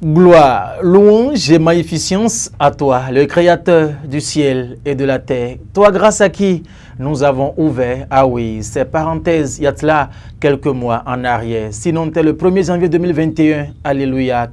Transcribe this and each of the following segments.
Gloire, louange et magnificence à toi, le Créateur du ciel et de la terre. Toi, grâce à qui nous avons ouvert, ah oui, ces parenthèses, il y a de là quelques mois en arrière. Sinon, c'était le 1er janvier 2021, alléluia,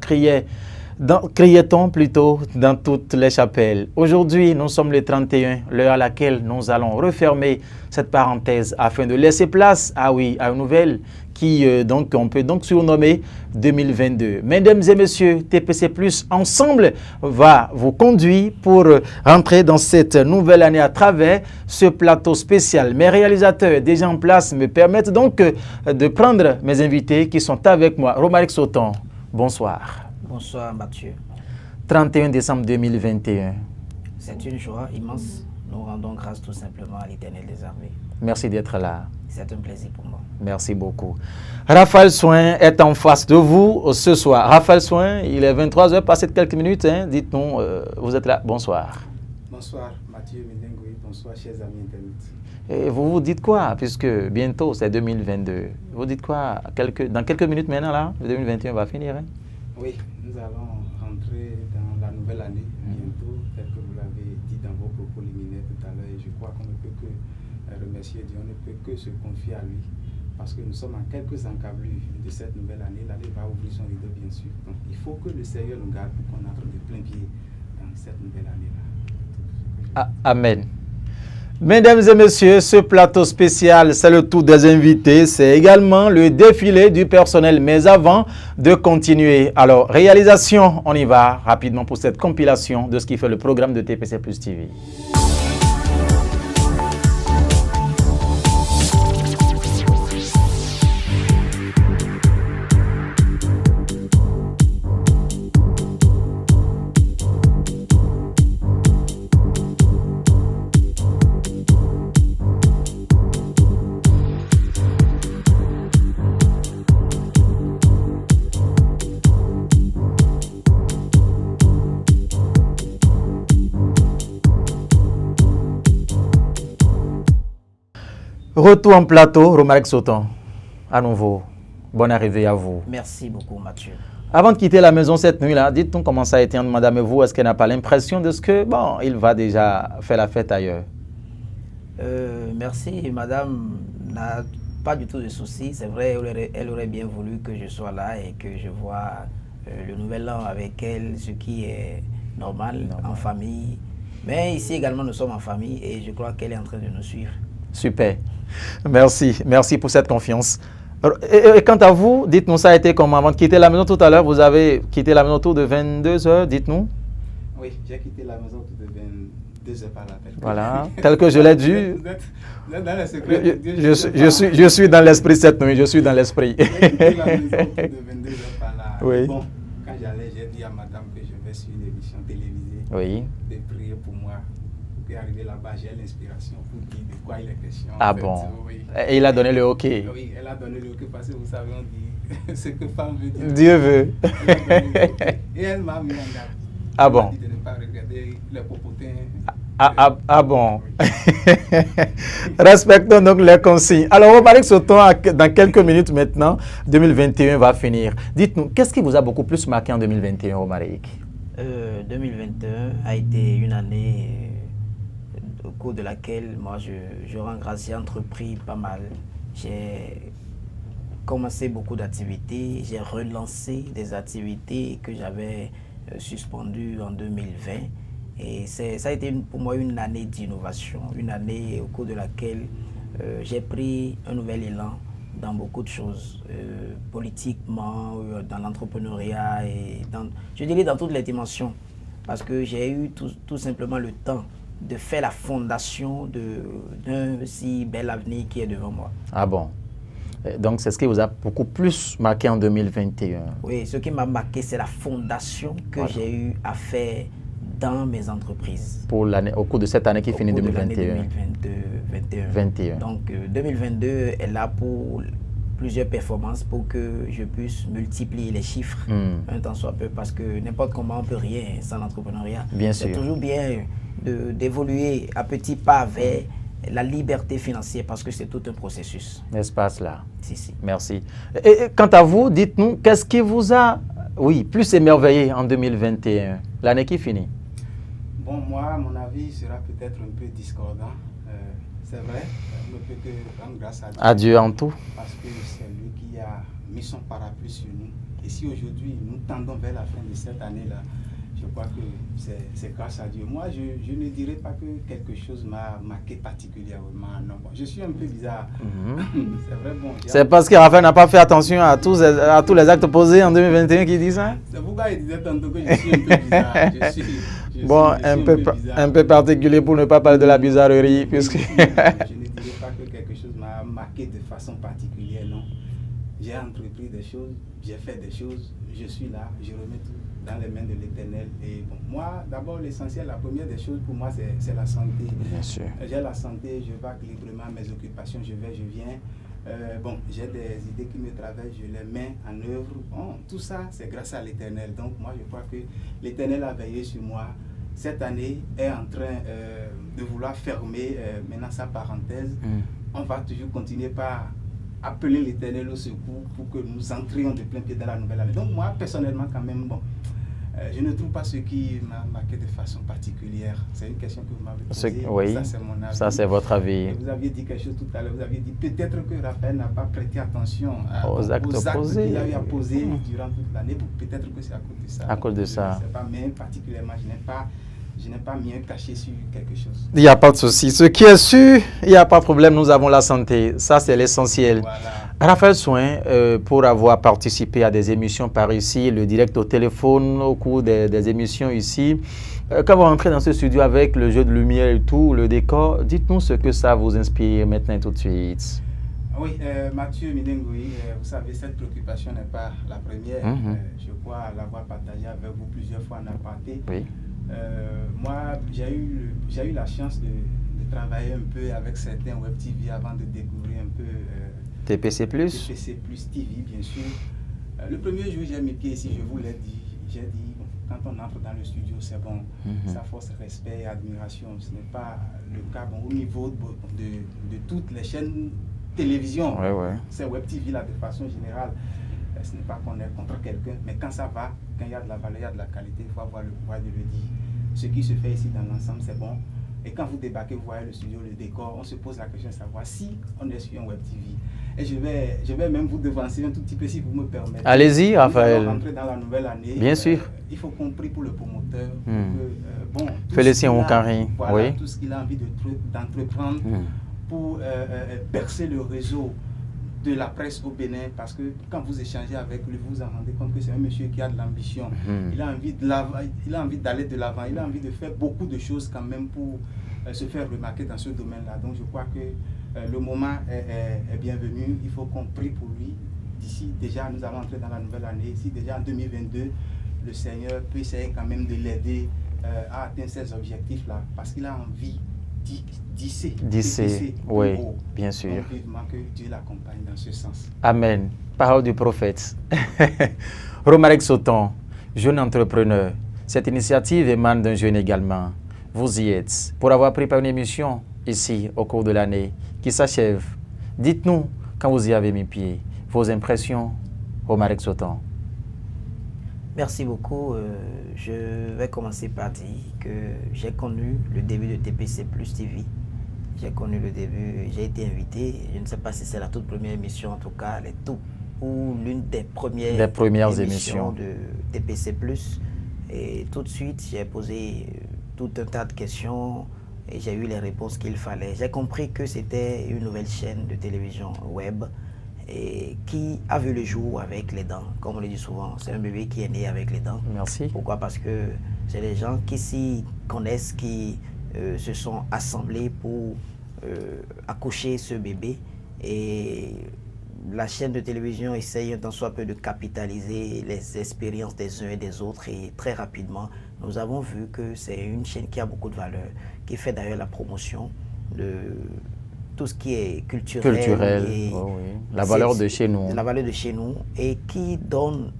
criait-on plutôt dans toutes les chapelles. Aujourd'hui, nous sommes le 31, l'heure à laquelle nous allons refermer cette parenthèse afin de laisser place, ah oui, à une nouvelle qui on peut donc surnommer 2022. Mesdames et messieurs, TPC Plus ensemble va vous conduire pour rentrer dans cette nouvelle année à travers ce plateau spécial. Mes réalisateurs déjà en place me permettent donc de prendre mes invités qui sont avec moi. Romaric Sauton, bonsoir. Bonsoir Mathieu. 31 décembre 2021. C'est une joie immense. Nous rendons grâce tout simplement à l'Éternel des armées. Merci d'être là. C'est un plaisir pour moi. Merci beaucoup. Raphaël Soin est en face de vous ce soir. Raphaël Soin, il est 23h, passé de quelques minutes. Hein. Dites-nous, vous êtes là. Bonsoir. Bonsoir Mathieu Médengoui. Bonsoir chers amis internautes. Et vous vous dites quoi, puisque bientôt c'est 2022. Vous dites quoi dans quelques minutes maintenant, là, 2021 va finir. Hein? Oui, nous allons rentrer dans la nouvelle année bientôt, tel que vous l'avez dit dans vos propos liminaires tout à l'heure. Et je crois qu'on ne peut que remercier Dieu, on ne peut que se confier à lui, parce que nous sommes à quelques encablures de cette nouvelle année. L'année va ouvrir son rideau, bien sûr. Donc il faut que le Seigneur nous garde pour qu'on entre de plein pied dans cette nouvelle année-là. Amen. Mesdames et messieurs, ce plateau spécial, c'est le tour des invités, c'est également le défilé du personnel. Mais avant de continuer, alors, réalisation, on y va rapidement pour cette compilation de ce qui fait le programme de TPC Plus TV. Retour en plateau, Romaric Sauton, à nouveau, bonne arrivée à vous. Merci beaucoup Mathieu. Avant de quitter la maison cette nuit-là, dites-nous comment ça a été, madame, vous, est-ce qu'elle n'a pas l'impression de ce que, bon, il va déjà faire la fête ailleurs? Merci, madame n'a pas du tout de soucis. C'est vrai, elle aurait bien voulu que je sois là et que je vois le nouvel an avec elle, ce qui est normal en famille. Mais ici également, nous sommes en famille et je crois qu'elle est en train de nous suivre. Super. Merci pour cette confiance. Et quant à vous, dites-nous, ça a été comment avant de quitter la maison tout à l'heure? Vous avez quitté la maison autour de 22h, dites-nous. Oui, j'ai quitté la maison autour de 22h par là. Voilà, tel que je l'ai dit. Vous êtes dans le secret de Dieu. Je suis dans l'esprit cette nuit, je suis dans l'esprit. J'ai quitté la maison autour de 22h par là. Oui. Bon, quand j'allais, j'ai dit à madame que je vais sur une émission télévisée. Oui. De prier pour moi. Puis arrivé là-bas, j'ai l'inspiration pour dire de quoi il est question. Ah en fait. bon. Oui. Et il a donné le OK. Oui, elle a donné le OK parce que vous savez, on dit ce que femme veut dire. Dieu veut. Elle a donné le OK. Et elle m'a mis en garde. Ah Elle m'a bon. dit de ne pas regarder les popotins. Ah bon. Respectons donc les consignes. Alors, Romaric Sauton, dans quelques minutes maintenant, 2021 va finir. Dites-nous, qu'est-ce qui vous a beaucoup plus marqué en 2021, Romaric? 2021 a été une année au cours de laquelle moi je rends grâce, j'ai entrepris pas mal. J'ai commencé beaucoup d'activités, j'ai relancé des activités que j'avais suspendues en 2020. Et ça a été pour moi une année d'innovation, une année au cours de laquelle j'ai pris un nouvel élan dans beaucoup de choses, politiquement, dans l'entrepreneuriat et je dirais dans toutes les dimensions. Parce que j'ai eu tout simplement le temps de faire la fondation d'un si bel avenir qui est devant moi. Ah bon. Donc, c'est ce qui vous a beaucoup plus marqué en 2021. Oui, ce qui m'a marqué, c'est la fondation que j'ai eu à faire dans mes entreprises. Pour l'année, au cours de cette année qui finit 2021. 2021. Donc, 2022 est là pour plusieurs performances pour que je puisse multiplier les chiffres un temps soit peu, parce que n'importe comment on ne peut rien sans l'entrepreneuriat. Bien sûr. C'est toujours bien d'évoluer à petits pas vers la liberté financière, parce que c'est tout un processus. N'est-ce pas cela? Si. Merci. Et quant à vous, dites-nous, qu'est-ce qui vous a oui, plus émerveillé en 2021, l'année qui finit? Bon, moi, mon avis sera peut-être un peu discordant. C'est vrai, on ne peut que rendre grâce à Dieu. Adieu en tout. Parce que c'est lui qui a mis son parapluie sur nous. Et si aujourd'hui nous tendons vers la fin de cette année-là, je crois que c'est grâce à Dieu. Moi, je ne dirais pas que quelque chose m'a marqué particulièrement. Non, bon, je suis un peu bizarre. C'est vrai, bon. C'est parce que Raphaël n'a pas fait attention à tous les actes posés en 2021 qu'il dit ça? C'est pourquoi il disait tantôt que je suis un peu bizarre. Un peu particulier pour ne pas parler de la bizarrerie. Puisque je ne dirais pas que quelque chose m'a marqué de façon particulière, non. J'ai entrepris des choses, j'ai fait des choses, je suis là, je remets tout dans les mains de l'Éternel. Et bon, moi, d'abord, l'essentiel, la première des choses pour moi, c'est la santé. Bien sûr. J'ai la santé, je vague librement à mes occupations, je vais, je viens. Bon, j'ai des idées qui me traversent, je les mets en œuvre. Bon, tout ça, c'est grâce à l'Éternel. Donc, moi, je crois que l'Éternel a veillé sur moi. Cette année est en train de vouloir fermer maintenant sa parenthèse. On va toujours continuer par appeler l'Éternel au secours pour que nous entrions de plein pied dans la nouvelle année. Donc moi, personnellement, quand même, bon, je ne trouve pas ce qui m'a marqué de façon particulière. C'est une question que vous m'avez posée. Oui, ça, c'est mon avis. Ça, c'est votre avis. Et vous aviez dit quelque chose tout à l'heure. Vous aviez dit peut-être que Raphaël n'a pas prêté attention aux actes posés qu'il a eu à poser durant toute l'année. Peut-être que c'est à cause de ça. À cause de ça. Je ne sais pas, mais particulièrement, je n'ai pas mieux caché sur quelque chose. Il n'y a pas de souci. Ce qui est sûr, il n'y a pas de problème, nous avons la santé. Ça, c'est l'essentiel. Voilà. Raphaël Soin, pour avoir participé à des émissions par ici, le direct au téléphone, au cours des émissions ici, quand vous rentrez dans ce studio avec le jeu de lumière et tout, le décor, dites-nous ce que ça vous inspire maintenant tout de suite. Oui, Mathieu Midengoui, vous savez, cette préoccupation n'est pas la première. Je crois l'avoir partagée avec vous plusieurs fois en aparté. Oui. Moi, j'ai eu la chance de travailler un peu avec certains Web TV avant de découvrir un peu TPC+. TPC+, TV, bien sûr. Le premier jour, j'ai mis pied ici, je vous l'ai dit. J'ai dit, quand on entre dans le studio, c'est bon. Ça force respect et admiration. Ce n'est pas le cas au niveau de toutes les chaînes télévision. C'est Web TV là, de façon générale. Ce n'est pas qu'on est contre quelqu'un, mais quand ça va, quand il y a de la valeur, il y a de la qualité, il faut avoir le pouvoir de le dire. Ce qui se fait ici dans l'ensemble, c'est bon. Et quand vous débarquez, vous voyez le studio, le décor, on se pose la question de savoir si on est sur un Web TV. Et je vais même vous devancer un tout petit peu si vous me permettez. Allez-y, Raphaël. Nous allons rentrer dans la nouvelle année. Bien sûr. Il faut compris pour le promoteur. Félicien Oukari. Voilà, oui. Tout ce qu'il a envie d'entreprendre pour percer le réseau de la presse au Bénin, parce que quand vous échangez avec lui, vous vous en rendez compte que c'est un monsieur qui a de l'ambition. Il a envie d'aller de l'avant, il a envie de faire beaucoup de choses quand même pour se faire remarquer dans ce domaine-là. Donc je crois que le moment est bienvenu. Il faut qu'on prie pour lui. D'ici déjà, nous allons entrer dans la nouvelle année. Si déjà en 2022, le Seigneur peut essayer quand même de l'aider à atteindre ses objectifs-là, parce qu'il a envie d'y oui, bien sûr. Donc, vivement que Dieu l'accompagne dans ce sens. Amen. Parole du prophète. Romaric Sauton, jeune entrepreneur. Cette initiative émane d'un jeune également. Vous y êtes. Pour avoir préparé une émission ici au cours de l'année qui s'achève, dites-nous, quand vous y avez mis pied, vos impressions, Romaric Sauton. Merci beaucoup. Je vais commencer par dire que j'ai connu le début de TPC Plus TV. J'ai connu le début, j'ai été invité. Je ne sais pas si c'est la toute première émission, en tout cas, ou l'une des premières émissions de TPC Plus. Et tout de suite, j'ai posé tout un tas de questions et j'ai eu les réponses qu'il fallait. J'ai compris que c'était une nouvelle chaîne de télévision web et qui a vu le jour avec les dents, comme on le dit souvent. C'est un bébé qui est né avec les dents. Merci. Pourquoi? Parce que c'est les gens qui s'y connaissent, qui se sont assemblés pour accoucher ce bébé. Et la chaîne de télévision essaye un tant soit peu de capitaliser les expériences des uns et des autres. Et très rapidement, nous avons vu que c'est une chaîne qui a beaucoup de valeur, qui fait d'ailleurs la promotion de tout ce qui est culturel et la valeur de chez nous. La valeur de chez nous, et qui donne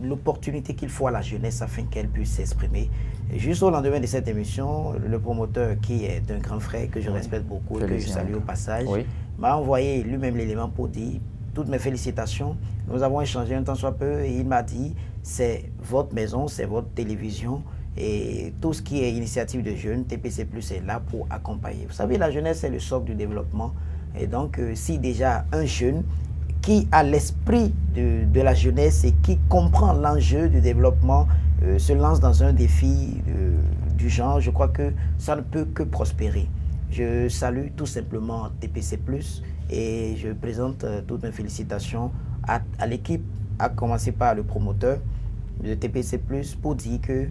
l'opportunité qu'il faut à la jeunesse afin qu'elle puisse s'exprimer. Juste au lendemain de cette émission, le promoteur, qui est un grand frère que je respecte beaucoup et que je salue au passage, m'a envoyé lui-même l'élément pour dire toutes mes félicitations. Nous avons échangé un temps soit peu et il m'a dit, c'est votre maison, c'est votre télévision et tout ce qui est initiative de jeunes, TPC Plus est là pour accompagner. Vous savez, la jeunesse, c'est le socle du développement. Et donc, si déjà un jeune qui a l'esprit de la jeunesse et qui comprend l'enjeu du développement se lance dans un défi du genre, je crois que ça ne peut que prospérer. Je salue tout simplement TPC Plus et je présente toutes mes félicitations à l'équipe, à commencer par le promoteur de TPC Plus pour dire que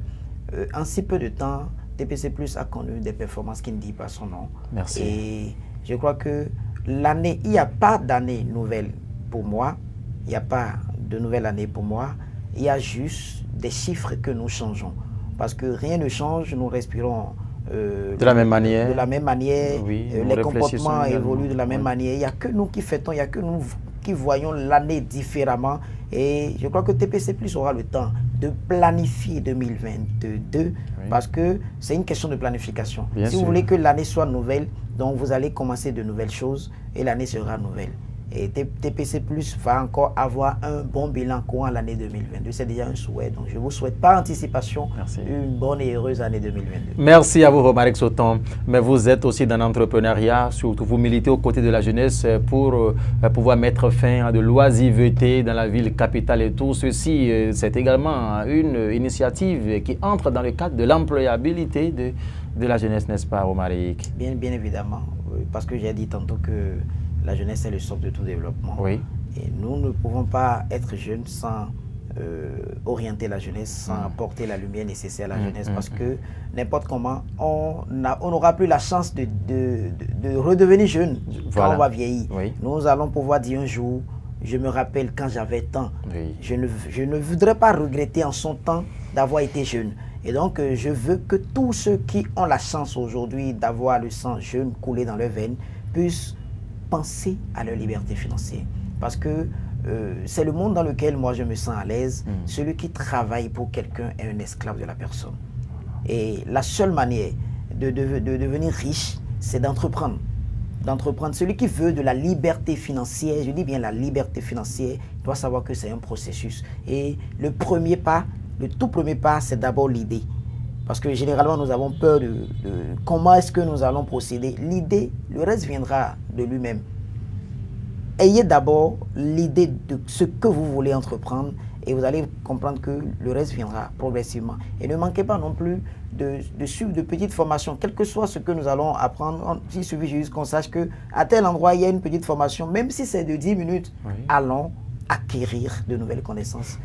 en si peu de temps, TPC Plus a connu des performances qui ne disent pas son nom. Merci. Et je crois que l'année, il n'y a pas d'année nouvelle pour moi, il n'y a pas de nouvelle année pour moi, il y a juste des chiffres que nous changeons. Parce que rien ne change, nous respirons de la même manière. De la même manière, oui, les comportements évoluent de la même manière. Il n'y a que nous qui fêtons, il n'y a que nous qui voyons l'année différemment. Et je crois que TPC Plus aura le temps de planifier 2022 parce que c'est une question de planification. Bien si sûr. vous voulez que l'année soit nouvelle, donc vous allez commencer de nouvelles choses et l'année sera nouvelle. Et TPC Plus va encore avoir un bon bilan courant l'année 2022. C'est déjà un souhait. Donc je vous souhaite par anticipation une bonne et heureuse année 2022. Merci à vous, Romaric Sauton. Mais vous êtes aussi dans l'entrepreneuriat, surtout vous militez aux côtés de la jeunesse pour pouvoir mettre fin à de l'oisiveté dans la ville capitale et tout. Ceci, c'est également une initiative qui entre dans le cadre de l'employabilité de la jeunesse, n'est-ce pas, Romaric? Bien évidemment. Parce que j'ai dit tantôt que la jeunesse est le socle de tout développement. Oui. Et nous ne pouvons pas être jeunes sans orienter la jeunesse, sans apporter la lumière nécessaire à la jeunesse. Parce que n'importe comment, on n'aura plus la chance de redevenir jeune quand on va vieillir. Oui. Nous allons pouvoir dire un jour, je me rappelle quand j'avais tant. Oui. Je ne voudrais pas regretter en son temps d'avoir été jeune. Et donc, je veux que tous ceux qui ont la chance aujourd'hui d'avoir le sang jeune coulé dans leurs veines puissent penser à leur liberté financière. Parce que c'est le monde dans lequel moi je me sens à l'aise. Celui qui travaille pour quelqu'un est un esclave de la personne. Et la seule manière de devenir riche, c'est d'entreprendre. Celui qui veut de la liberté financière, je dis bien la liberté financière, doit savoir que c'est un processus. Et le tout premier pas, c'est d'abord l'idée. Parce que généralement, nous avons peur de comment est-ce que nous allons procéder. L'idée, le reste viendra de lui-même. Ayez d'abord l'idée de ce que vous voulez entreprendre et vous allez comprendre que le reste viendra progressivement. Et ne manquez pas non plus de suivre de petites formations, quel que soit ce que nous allons apprendre. Il suffit juste qu'on sache qu'à tel endroit, il y a une petite formation, même si c'est de 10 minutes, allons acquérir de nouvelles connaissances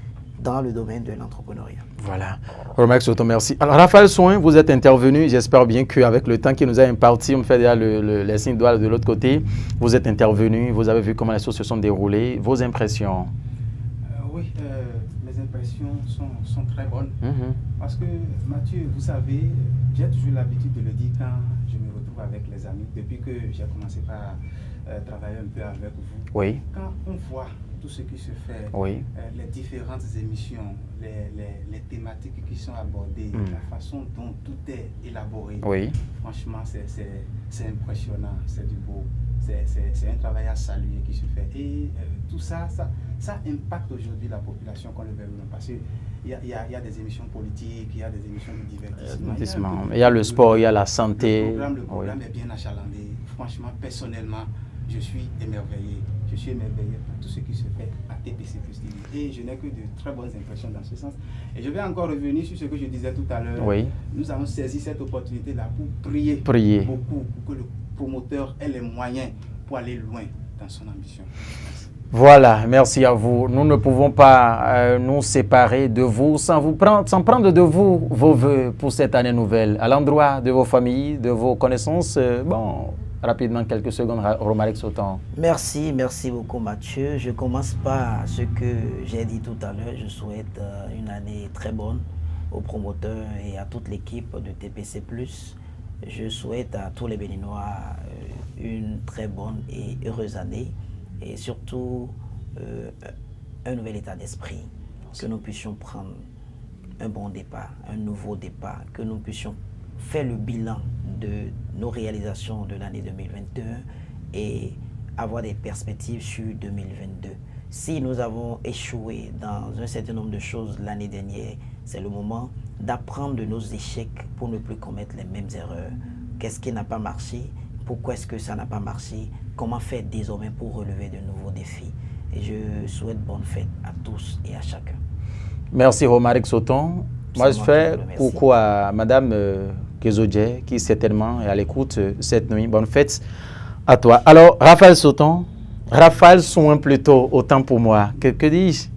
dans le domaine de l'entrepreneuriat. Voilà. Romaric Sauton, merci. Alors, Raphaël Soin, vous êtes intervenu. J'espère bien qu'avec le temps qui nous a imparti, on me fait déjà les signes doigts de l'autre côté. Vous êtes intervenu, vous avez vu comment les choses se sont déroulées. Vos impressions? Oui, mes impressions sont très bonnes. Parce que, Mathieu, vous savez, j'ai toujours l'habitude de le dire quand je me retrouve avec les amis, depuis que j'ai commencé par travailler un peu avec vous. Oui. Quand on voit tout ce qui se fait, les différentes émissions, les thématiques qui sont abordées, la façon dont tout est élaboré, franchement, c'est impressionnant, c'est du beau. C'est un travail à saluer qui se fait. Et tout ça impacte aujourd'hui la population qu'on le veut ou non. Parce qu'il y a des émissions politiques, il y a des émissions de divertissement. Il y a le sport, il y a la santé. Le programme est bien achalandé. Franchement, personnellement, je suis émerveillé. Je suis émerveillé par tout ce qui se fait à TPC Plus TV. Et je n'ai que de très bonnes impressions dans ce sens. Et je vais encore revenir sur ce que je disais tout à l'heure. Nous avons saisi cette opportunité-là pour prier beaucoup, pour que le promoteur ait les moyens pour aller loin dans son ambition. Merci. Voilà, merci à vous. Nous ne pouvons pas nous séparer de vous sans prendre de vous vos voeux pour cette année nouvelle. À l'endroit de vos familles, de vos connaissances, rapidement, quelques secondes, Romaric Sauton. Merci beaucoup Mathieu. Je commence par ce que j'ai dit tout à l'heure. Je souhaite une année très bonne aux promoteurs et à toute l'équipe de TPC+. Je souhaite à tous les Béninois une très bonne et heureuse année et surtout un nouvel état d'esprit. Que nous puissions prendre un bon départ, un nouveau départ, que nous puissions faire le bilan de nos réalisations de l'année 2021 et avoir des perspectives sur 2022. Si nous avons échoué dans un certain nombre de choses l'année dernière, c'est le moment d'apprendre de nos échecs pour ne plus commettre les mêmes erreurs. Qu'est-ce qui n'a pas marché? Pourquoi est-ce que ça n'a pas marché? Comment faire désormais pour relever de nouveaux défis? Et je souhaite bonne fête à tous et à chacun. Merci Romaric Sauton. Moi, je fais coucou à Madame Kezodje, qui certainement est à l'écoute cette nuit. Bonne fête à toi. Alors, Raphaël Sauton, Raphaël Soin plutôt, autant pour moi. Que dis-je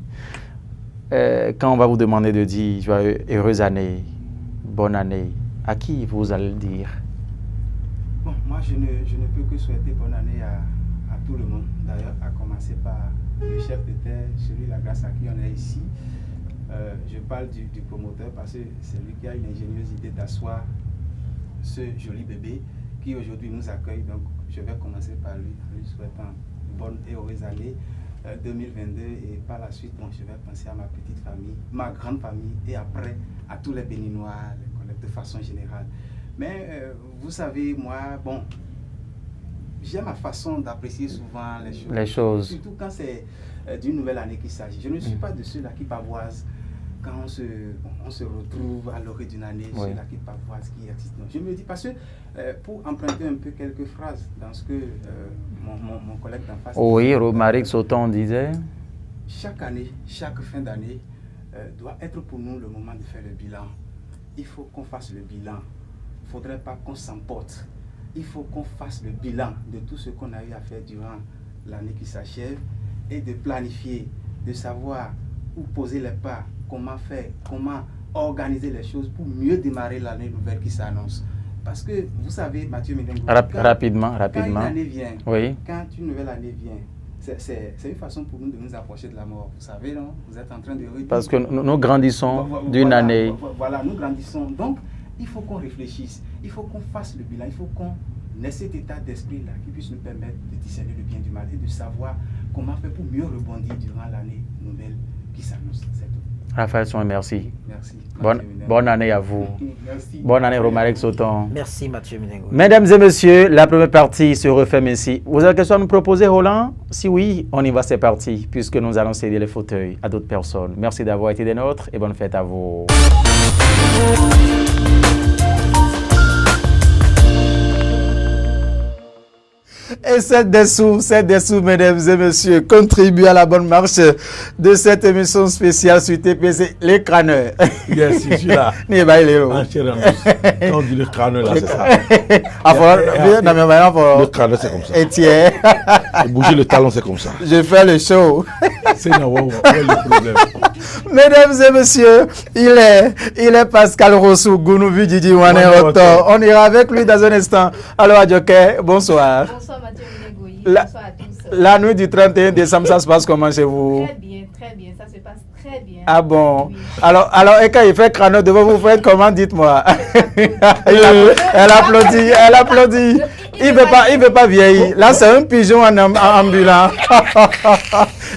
quand on va vous demander de dire joyeux, heureuse année, bonne année, à qui vous allez le dire? Bon, moi, je ne peux que souhaiter bonne année à tout le monde. D'ailleurs, à commencer par le chef de terre, celui-là grâce à qui on est ici. Je parle du promoteur parce que c'est lui qui a une ingénieuse idée d'asseoir ce joli bébé qui aujourd'hui nous accueille. Donc, je vais commencer par lui, en lui souhaitant une bonne et heureuse année 2022. Et par la suite, bon, je vais penser à ma petite famille, ma grande famille et après à tous les Béninois, les collègues de façon générale. Mais vous savez, moi, bon, j'ai ma façon d'apprécier souvent les choses. Surtout quand c'est d'une nouvelle année qu'il s'agit. Je ne suis pas de ceux-là qui pavoisent quand on se retrouve à l'orée d'une année, ceux-là qui pavoisent, qui existent. Je me dis parce que pour emprunter un peu quelques phrases dans ce que mon collègue d'en face... Oui, Romaric Sauton disait... Chaque année, chaque fin d'année doit être pour nous le moment de faire le bilan. Il faut qu'on fasse le bilan. Il ne faudrait pas qu'on s'emporte. Il faut qu'on fasse le bilan de tout ce qu'on a eu à faire durant l'année qui s'achève et de planifier, de savoir où poser les pas, comment faire, comment organiser les choses pour mieux démarrer l'année nouvelle qui s'annonce. Parce que vous savez, Mathieu Mendengo, rapidement. Quand une année vient, oui. Quand une nouvelle année vient, c'est une façon pour nous de nous approcher de la mort. Vous savez, non? Vous êtes en train de... Parce que nous grandissons d'une année. Voilà, nous grandissons. Donc, il faut qu'on réfléchisse, il faut qu'on fasse le bilan, il faut qu'on ait cet état d'esprit-là qui puisse nous permettre de discerner le bien du mal et de savoir comment faire pour mieux rebondir durant l'année nouvelle qui s'annonce. C'est tout. Raphaël Soin, merci. Merci. Bonne année à vous. Merci. Bonne année Romaric Sauton. Merci Mathieu Mendengo. Mesdames et messieurs, la première partie se referme ici. Vous avez quelque chose à nous proposer, Roland? Si oui, on y va, c'est parti, puisque nous allons céder les fauteuils à d'autres personnes. Merci d'avoir été des nôtres et bonne fête à vous. Et c'est des sous, mesdames et messieurs, contribue à la bonne marche de cette émission spéciale sur TPC, les crâneurs. Yes, je suis là. Quand on dit le crâneur, là, c'est ça. Le crâneur, c'est comme ça. Et tiens. Et bouger le talon, c'est comme ça. Je fais le show. C'est le problème. Mesdames et messieurs, il est Pascal Rossou, Gounouvi Didi Wane Otto. On ira avec lui dans un instant. Alors, Adjoke, bonsoir. Bonsoir Mathieu Mendengo. Bonsoir à tous. La nuit du 31 décembre, ça se passe comment chez vous? Très bien, ça se passe très bien. Ah bon? Oui. Alors, et quand il fait crâne devant vous, faites comment? Dites-moi. Elle applaudit. Il veut pas vieillir. Là, c'est un pigeon en ambulant.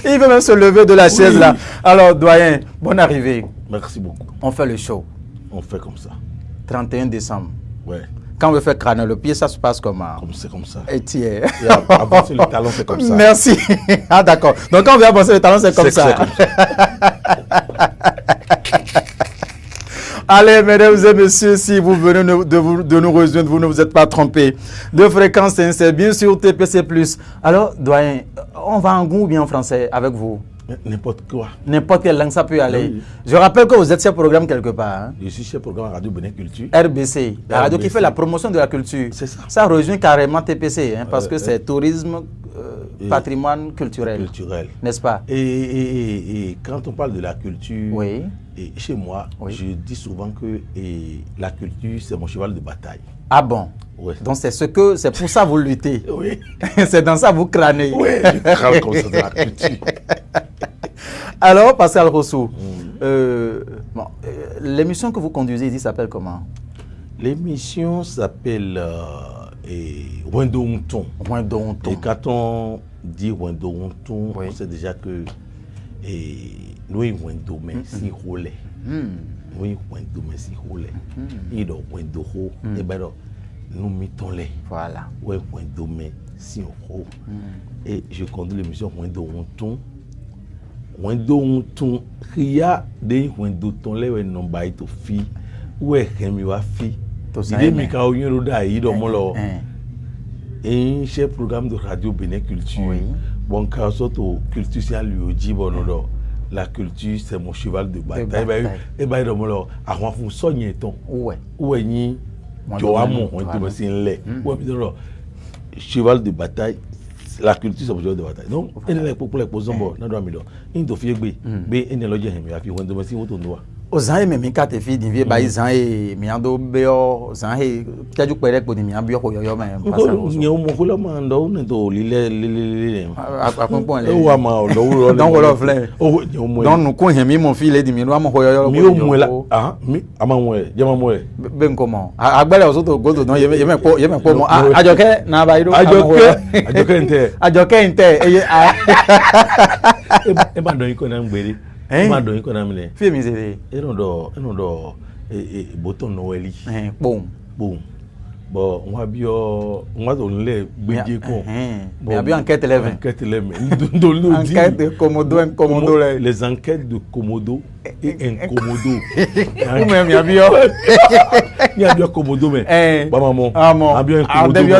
Il veut même se lever de la chaise là. Alors, doyen, bonne arrivée. Merci beaucoup. On fait le show. On fait comme ça. 31 décembre. Ouais. Quand on veut faire crâne le pied, ça se passe comment? C'est comme ça. Et tiens. Et avancer le talon, c'est comme ça. Merci. Ah d'accord. Donc quand on veut avancer le talon, c'est comme ça. Allez, mesdames et messieurs, si vous venez de nous rejoindre, vous ne vous êtes pas trompés. De fréquence, c'est bien sûr TPC+. Alors, doyen, on va en goût ou bien en français avec vous? N'importe quoi. N'importe quelle langue, ça peut aller. Oui. Je rappelle que vous êtes sur programme quelque part. Hein? Je suis chef programme Radio Bénin Culture. RBC, la radio qui fait la promotion de la culture. C'est ça. Ça rejoint carrément TPC, hein, parce que c'est tourisme, patrimoine culturel. N'est-ce pas? Et quand on parle de la culture, oui. Et chez moi, je dis souvent que la culture, c'est mon cheval de bataille. Ah bon? Oui. Donc c'est pour ça que vous luttez. Oui. C'est dans ça que vous crânez. Oui, je crâne comme ça de la culture. Alors, Pascal Rossou, l'émission que vous conduisez ici s'appelle comment? L'émission s'appelle Wendo Mouton. Wendo Mouton. Et quand on dit Wendo Mouton, on sait déjà que nous, Wendo, mais si roulé. Nous, Wendo, mais si roulé. Il doit Wendo, et bien, nous mettons les. Voilà. Oui, Wendo, mais si on et je conduis l'émission Wendo ton ria de Wendo ton le no bai to fi we kemi wa fi to ide mi ka oyin ro da yi do mo lo un chef programme de radio Bénin Culture bon ka so to culture sia lui oji bono do la culture c'est mon cheval de bataille e ba do mo lo àwọn fun so yen ton we yin jo amo won to si nle we bi do cheval de bataille la culture c'est mon cheval de bataille donc elle est populaire pour zombo na do mi do in to fi gbe ene lo je hen mi afi won to si won to no Ozan me mi ka te fi di vie ba izan e mi ando be o zan he teju pere po ni mi abi o yo me pasa ni o mo ko lo ma ndo ni to lile aponpon le o wa ma o lo don wo lo fle o ni o mo don nu kun he mi mo fi le di mi lo ma ho yo mi o mo la mi ama mo e je ma mo e be nko mo agbere o so to go to don ye me po mo ajoke na ba iro ajoke nte e ba don ko na ngbere ma do yin ko na mi le fi mi se eno do botton no weli pom bo nwa to nle gbeje ko mais abi enquête 11 ndo lo di enquête Komodo les enquêtes de Komodo et Incomodo ou mi abi ni abi Komodo me ba mamo abi Incomodo mi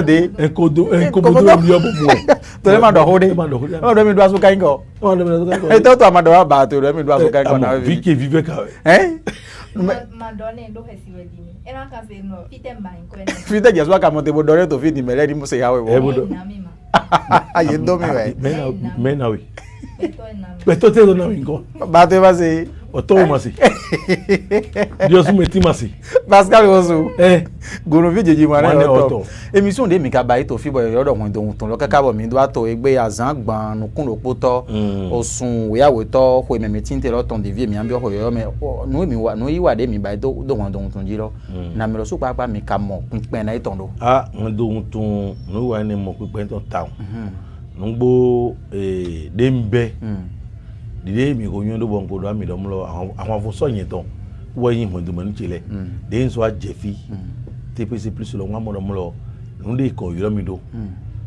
obo mo to le ma do hode o do mi do aso kan ko e to amado ba to do mi do aso kan ko na vive ka Madonna ndo hesiwe dimi. Era kaze no fite mba inkwene. Fite jeswa ka mote bodore to fiti mele di mo se yawe wo. Na mima. Aye do mi we. Mena we. Beto te do na winko. Ba te ba se. O to ma se. Dios meti ma se. Pascal Ozu. Gono vi jeji ma na o to. Emission de mi ka ba ito fi bo yo do won do ton lo kaka bo mi do ato egbe azan gban nu kun lo poto osun we yawe to ko me metin te lo ton de vie mi ambi o yo me no mi wa no yi wa de mi ba do won do ton ji lo na mi lo so papa mi ka mo pinpin na iton do won do ton no wa ni mo pinpin ton town no gbo dembe dide mi ko yun do bon ko do mi do mo lo àwọn fo so yin ton wo yin mo do mo ni chile de nso a jefi TPC plus lo wa mo do mo lo nde ko yo mi do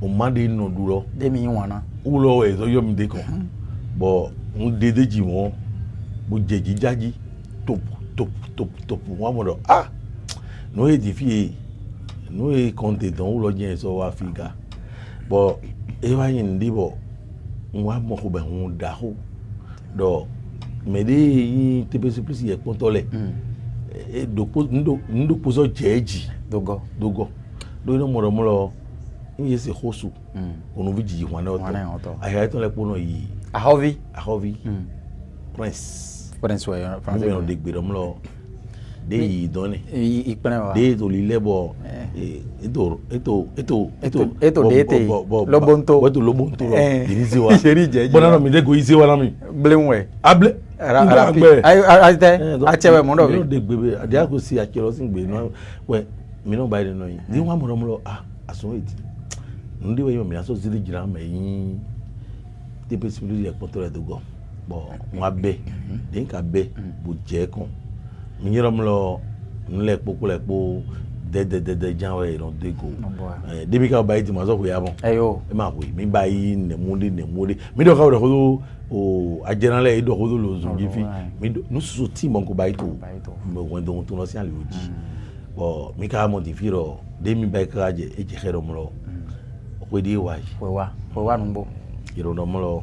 o ma de no duro de mi wana ulo e so yo mi de ko bo nde deji won bo jeji jaji top wa mo do no e di fi no e konte don ulo je so wa Africa bo e wa yin ndi bo wa mo ko be hun da ho do me de yin TPC plus ye kontole e do ndo pozo jeji dogo do no moro nyi se hosu onu viji wana oto aya to le pono yi ahovi prince wa France no de gbe mlo de yi doni ipene wa de to li lebo eto dete lobonto wato lobonto irizi wa bona no mi de go izi wa na mi blenwe able achewe mo do bi de gbe ade ko si akero sin gbe no we mi no ba de no yi di wa moro aso eti ndi we yo mi aso zili jira ma yin TPC plus ye poto le dogo bo wa be de ka be bo je kon mi yero mlo nle popo de janwe don dego debi ka ba iti ma so ko ya bon eyo e ma ko mi ba yi nemudi mi do ka do o ajenale e do ko lo zungi fi mi do no so ti mo ko ba ito mo won do to no si ale oji bo mi ka mo di firo de mi ba ka je e je xero mlo ko di wa numbo yero do mlo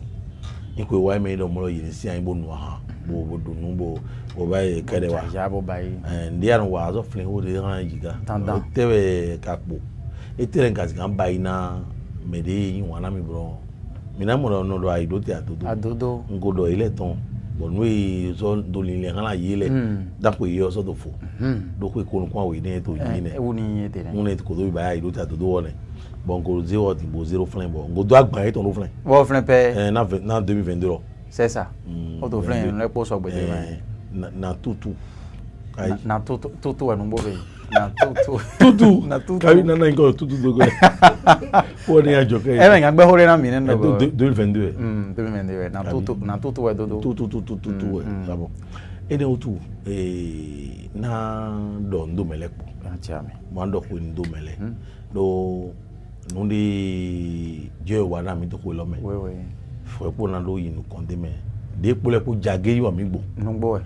iko wa me do mlo yin si an bo nu ha bo do nu bo ba e kere wa ja bo ba yi ndi an wa zo flen wo de ran jiga tewe kakpo etere nkazi kan ba ina mede yin wa na mi bro mi na mo no do aido te adodo ngodo ile ton bonu e so do lin le kan la yi le dapo yi so do fo do ko ko nkan we ni to yi ne ewu ni ete ne mo ne ko do ba aido te adodo wo ne bon ko 0 ti bo 0 flen bo ngodo agba e ton do flen wo flen pe na 2022 c'est ça o to flen le po so gbe na tutu na tutu wa numbo be na tutu kabi na ngo tutu dogo wo ni ajoke e ben agbe hore na mi ne no 2022 2022 na tutu wa dodo tutu we sabo ene otu na ndo melepo chame mando ko ndo mele do nundi je wa na mi to ko lo me oui fo po na lo yin kon de me de po le ko jage yo mi gbo no gbo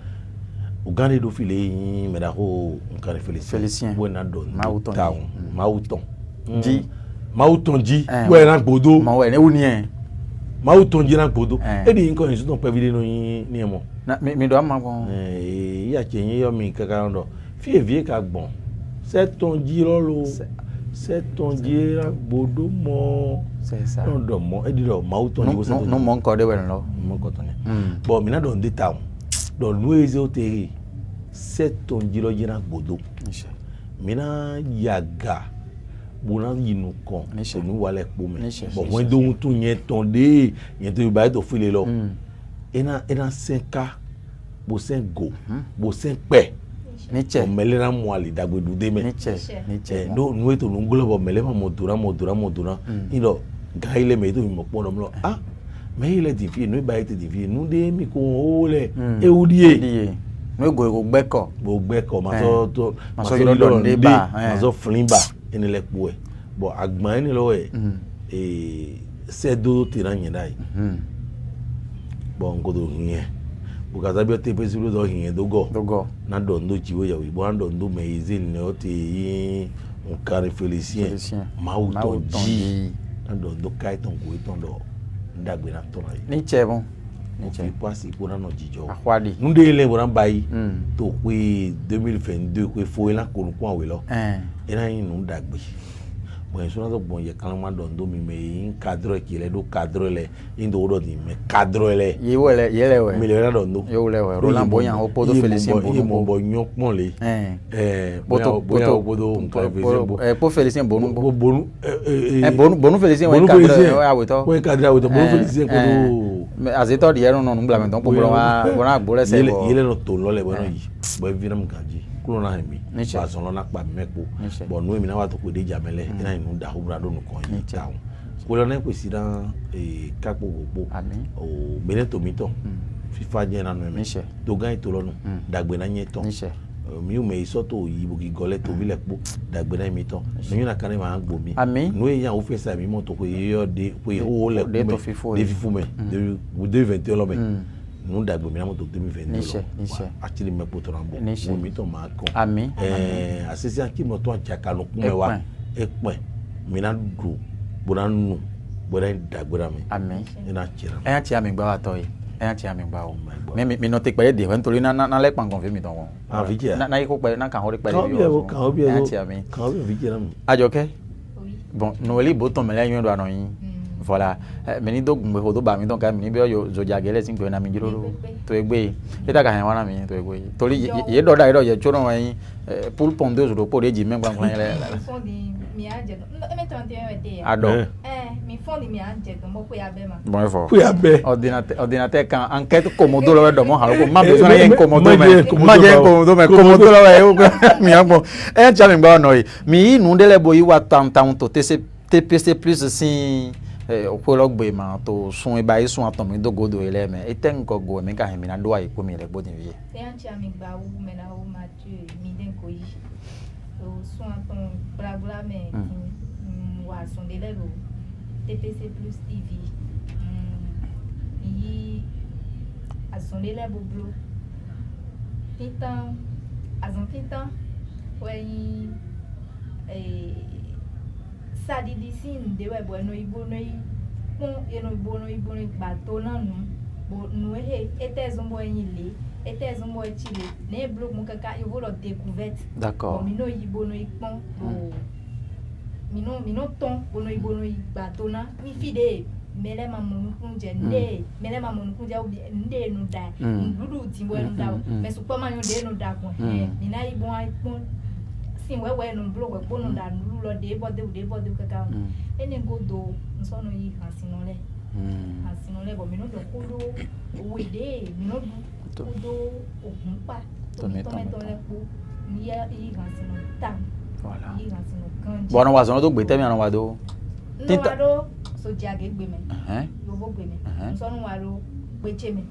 Uganda do file yin me da ko nkan Félicien bo na do Mauton ji Mauton ji bo na gbodo ma we ne wuni en Mauton ji na gbodo e di nkan yin so ton pe video no yin ni e mo na mi do am kon ya che yin yo mi kaka ndo fi evie ka gbon c'est ton ji lo c'est ton ji na gbodo mo c'est ça ndo mo e di do Mauton ji bo c'est no mo nko de we lo mo ko ton bon mi na do de town do nu eze o tere c'est ton ji lo ji na gbodo mina yaga bona yinu kon onu wale po me bon when do tun yen ton de yen to ba to file lo ena 5k bo 5 go bo 5 pe niche melera mo ali dagbedu de me niche no nu eto nu globo mele ma modura ilo gaile me to mi mo pon lo ah me ile di fi nu ba ite di fi nu de mi ko ole e udie no go gbeko ma so yo do de ba ma so flimba eni le po e bo agbon eni lo e sedo ti na yin dai bo ngodo yin bo kaza bi o te pe si do yin dogo na do ndo jiwo ya wi bo ndo ndo me izin ne o ti yin on kare Félicien Mauton ji na do ndo kai ton ko ton do ndagbe na ton ai ni chebon ni pasi ko na no jijo akwadi nde ile bo na bayi to pe 2022 ko fo ila ko nu awe lo ina yin nu dagbe bo so na so bon ye kan ma do ndo mi me in cadre ki le do cadre le in do do di me cadre le yele we mi le na do ndo yo le we Roland Boyan o podo Félicien bo nyon pon le boto po Félicien bonu Félicien we cadre aweto we cadre aweto bonu Félicien ko do azeto di ero no ngla me ton po bro wa gbole se bo yele no to lo le bo no yi bo vinam kanji kulo na mi ba so lo na pa mepo bo no mi na wa to ko de jamele ina inu da hobra do no kon yi taun ko lo na president kapo gopo o Benito Mito FIFA je na no mi to gan to lo no dagbe na yin ton mi o me iso to yi bo ki gole to bi lepo dagbe na mi ton mi na kan ma gbo mi no e yan o fe sa mi mo to ko yo de ko o le de fifu me de 2021 lo me nu dagbe mi na mo to 2022 actually me poto rambo mo mi to ma kon asisi aki mo to achaka no kun me wa epen mi na du bona nu bona dagbe ra mi ina chira ti ami gba wa to yi ti ami gba o mi no te pe de nítorí na le pan confirm mi ton won na iko pe na kan hori pe yo ti ami kan obi vi jera mi Ajoke bon no eli boton me le yin do anon yin voilà me ni do gbe ho do ba mi ton ka mi ni bi yo zoja gele tin pe na mi jiro to egbe eta ka hen wa na mi to egbe torí ye do da ye choro wa yin pour pondeuse do po de ji me gba gba le mi anje no e me 31 ete ya ado mi fondi mi anje to mo ko ya be ma bon fo ku ya be ordinateur kan enquête komodo lo do mo ha ko ma be so na yen komodo me komodo lo e mi agbo cha mi gba ono yi mi nu dele bo yi wa tan to TPC plus sin opologbe ma to sun e ba yi sun aton mi dogodo ele me eten ko go mi ka he mi na do ayi ko mi le gbodin vie cha mi gba wu me na o ma tu mi den ko yi to sun aton blabla me wa sun de le TPC plus TV yi asun le boblo titan azon titan we sadi disin de we bo no ibo no pon eno ibo no gba to na nu bo nu ete zombo yin le ete zombo chile ne blog mo kaka yo lo découverte d'accord mi no ibo no ipon mino ton bono ibono igbatona mi fide mele mamunu kunje mele mamunu kunje nde no da ndudu timbo no da me supo ma yo de no da kon mina ibon ipon sin wewe no blog we bono da ndudu lo de bode kaka ene godo nso no yi hasinole bo mino do kudo wede mino do kudo ogunpa to me le po ni ya yi hasino tam voilà bon wa so to gbe temi an wa do tita so jage gbe me yo bo gbe me so nu wa ro peche me